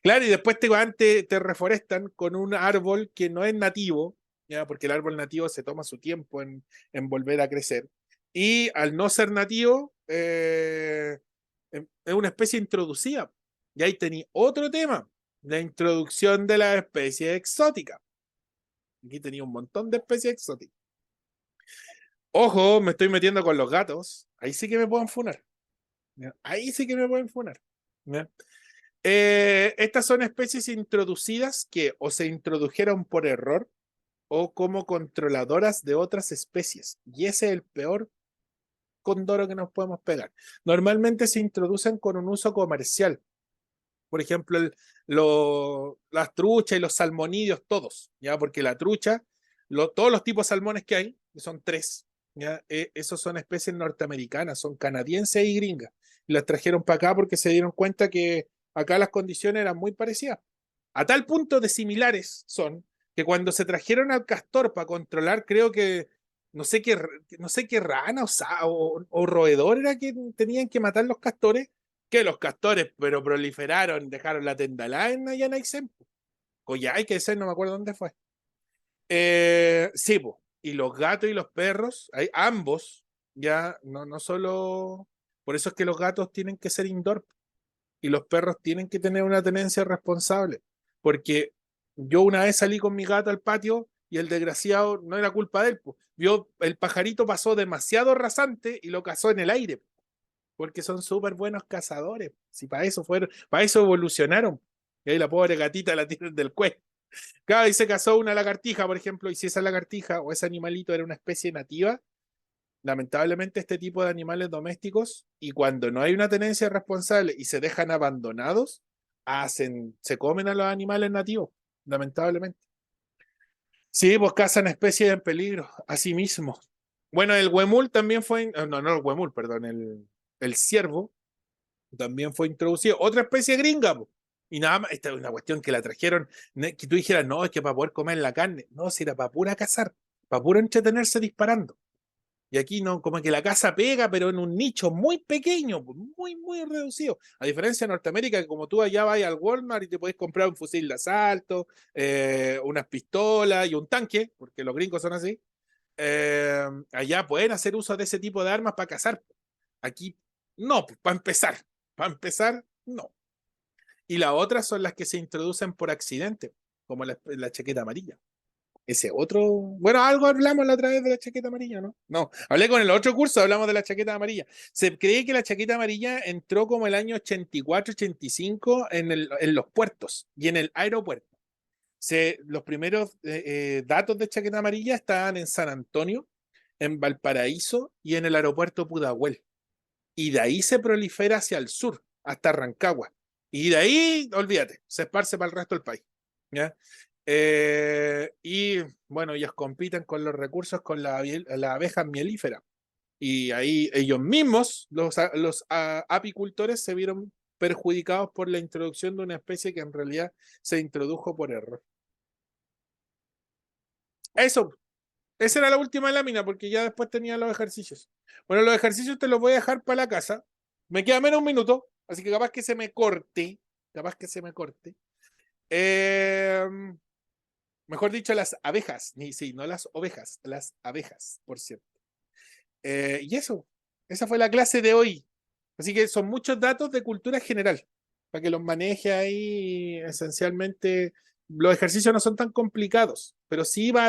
Claro, y después te reforestan con un árbol que no es nativo, ¿ya? Porque el árbol nativo se toma su tiempo en volver a crecer. Y al no ser nativo, es una especie introducida. Y ahí tenía otro tema, la introducción de las especies exóticas. Aquí tenía un montón de especies exóticas. Ojo, me estoy metiendo con los gatos. Ahí sí que me pueden funar. ¿Ya? Ahí sí que me pueden funar. ¿Ya? Estas son especies introducidas que o se introdujeron por error o como controladoras de otras especies. Y ese es el peor condoro que nos podemos pegar. Normalmente se introducen con un uso comercial. Por ejemplo, las truchas y los salmonidios, todos, ¿ya? Porque la trucha, todos los tipos de salmones que hay, que son tres, ¿ya? Esos son especies norteamericanas, son canadienses y gringas. Y las trajeron para acá porque se dieron cuenta que acá las condiciones eran muy parecidas. A tal punto de similares son que cuando se trajeron al castor para controlar, creo que no sé qué rana o roedor era que tenían que matar los castores, que los castores, pero proliferaron, dejaron la tendalá en allá en Aysén. Coyhai, que ese no me acuerdo dónde fue. Sí, po. Y los gatos y los perros, ambos, ya, no solo. Por eso es que los gatos tienen que ser indoor y los perros tienen que tener una tenencia responsable. Porque yo una vez salí con mi gato al patio y el desgraciado no era culpa de él, po. Vio el pajarito pasó demasiado rasante y lo cazó en el aire porque son súper buenos cazadores. Si para eso fueron, para eso evolucionaron. Y ahí la pobre gatita la tienen del cuello. Cada vez se cazó una lagartija, por ejemplo, y si esa lagartija o ese animalito era una especie nativa, lamentablemente este tipo de animales domésticos, y cuando no hay una tenencia responsable y se dejan abandonados, se comen a los animales nativos, lamentablemente. Sí, pues cazan especies en peligro, así mismo. Bueno, el huemul también fue, no el huemul, perdón, el ciervo también fue introducido. Otra especie gringa, po. Y nada más, esta es una cuestión que la trajeron, que tú dijeras, no, es que para poder comer la carne. No, si era para pura cazar, para puro entretenerse disparando. Y aquí no, como que la caza pega, pero en un nicho muy pequeño, muy, muy reducido. A diferencia de Norteamérica, que como tú allá vas al Walmart y te puedes comprar un fusil de asalto, unas pistolas y un tanque, porque los gringos son así, allá pueden hacer uso de ese tipo de armas para cazar. Aquí no, para empezar, no. Y las otras son las que se introducen por accidente, como la chaqueta amarilla. Ese otro, bueno, algo hablamos la otra vez de la chaqueta amarilla, ¿no? No, hablé con el otro curso, hablamos de la chaqueta amarilla. Se cree que la chaqueta amarilla entró como el año 84, 85 en los puertos y en el aeropuerto. Los primeros datos de chaqueta amarilla estaban en San Antonio, en Valparaíso y en el aeropuerto Pudahuel. Y de ahí se prolifera hacia el sur, hasta Rancagua. Y de ahí, olvídate, se esparce para el resto del país. ¿Ya? Y bueno, ellos compiten con los recursos con la abeja mielífera. Y ahí ellos mismos, los apicultores, se vieron perjudicados por la introducción de una especie que en realidad se introdujo por error. Eso, esa era la última lámina, porque ya después tenía los ejercicios. Bueno, los ejercicios te los voy a dejar para la casa. Me queda menos un minuto, así que capaz que se me corte. Capaz que se me corte. Eh, Mejor dicho, las abejas. Sí, no las ovejas, las abejas, por cierto. Y eso, esa fue la clase de hoy. Así que son muchos datos de cultura general, para que los maneje ahí esencialmente. Los ejercicios no son tan complicados, pero sí va a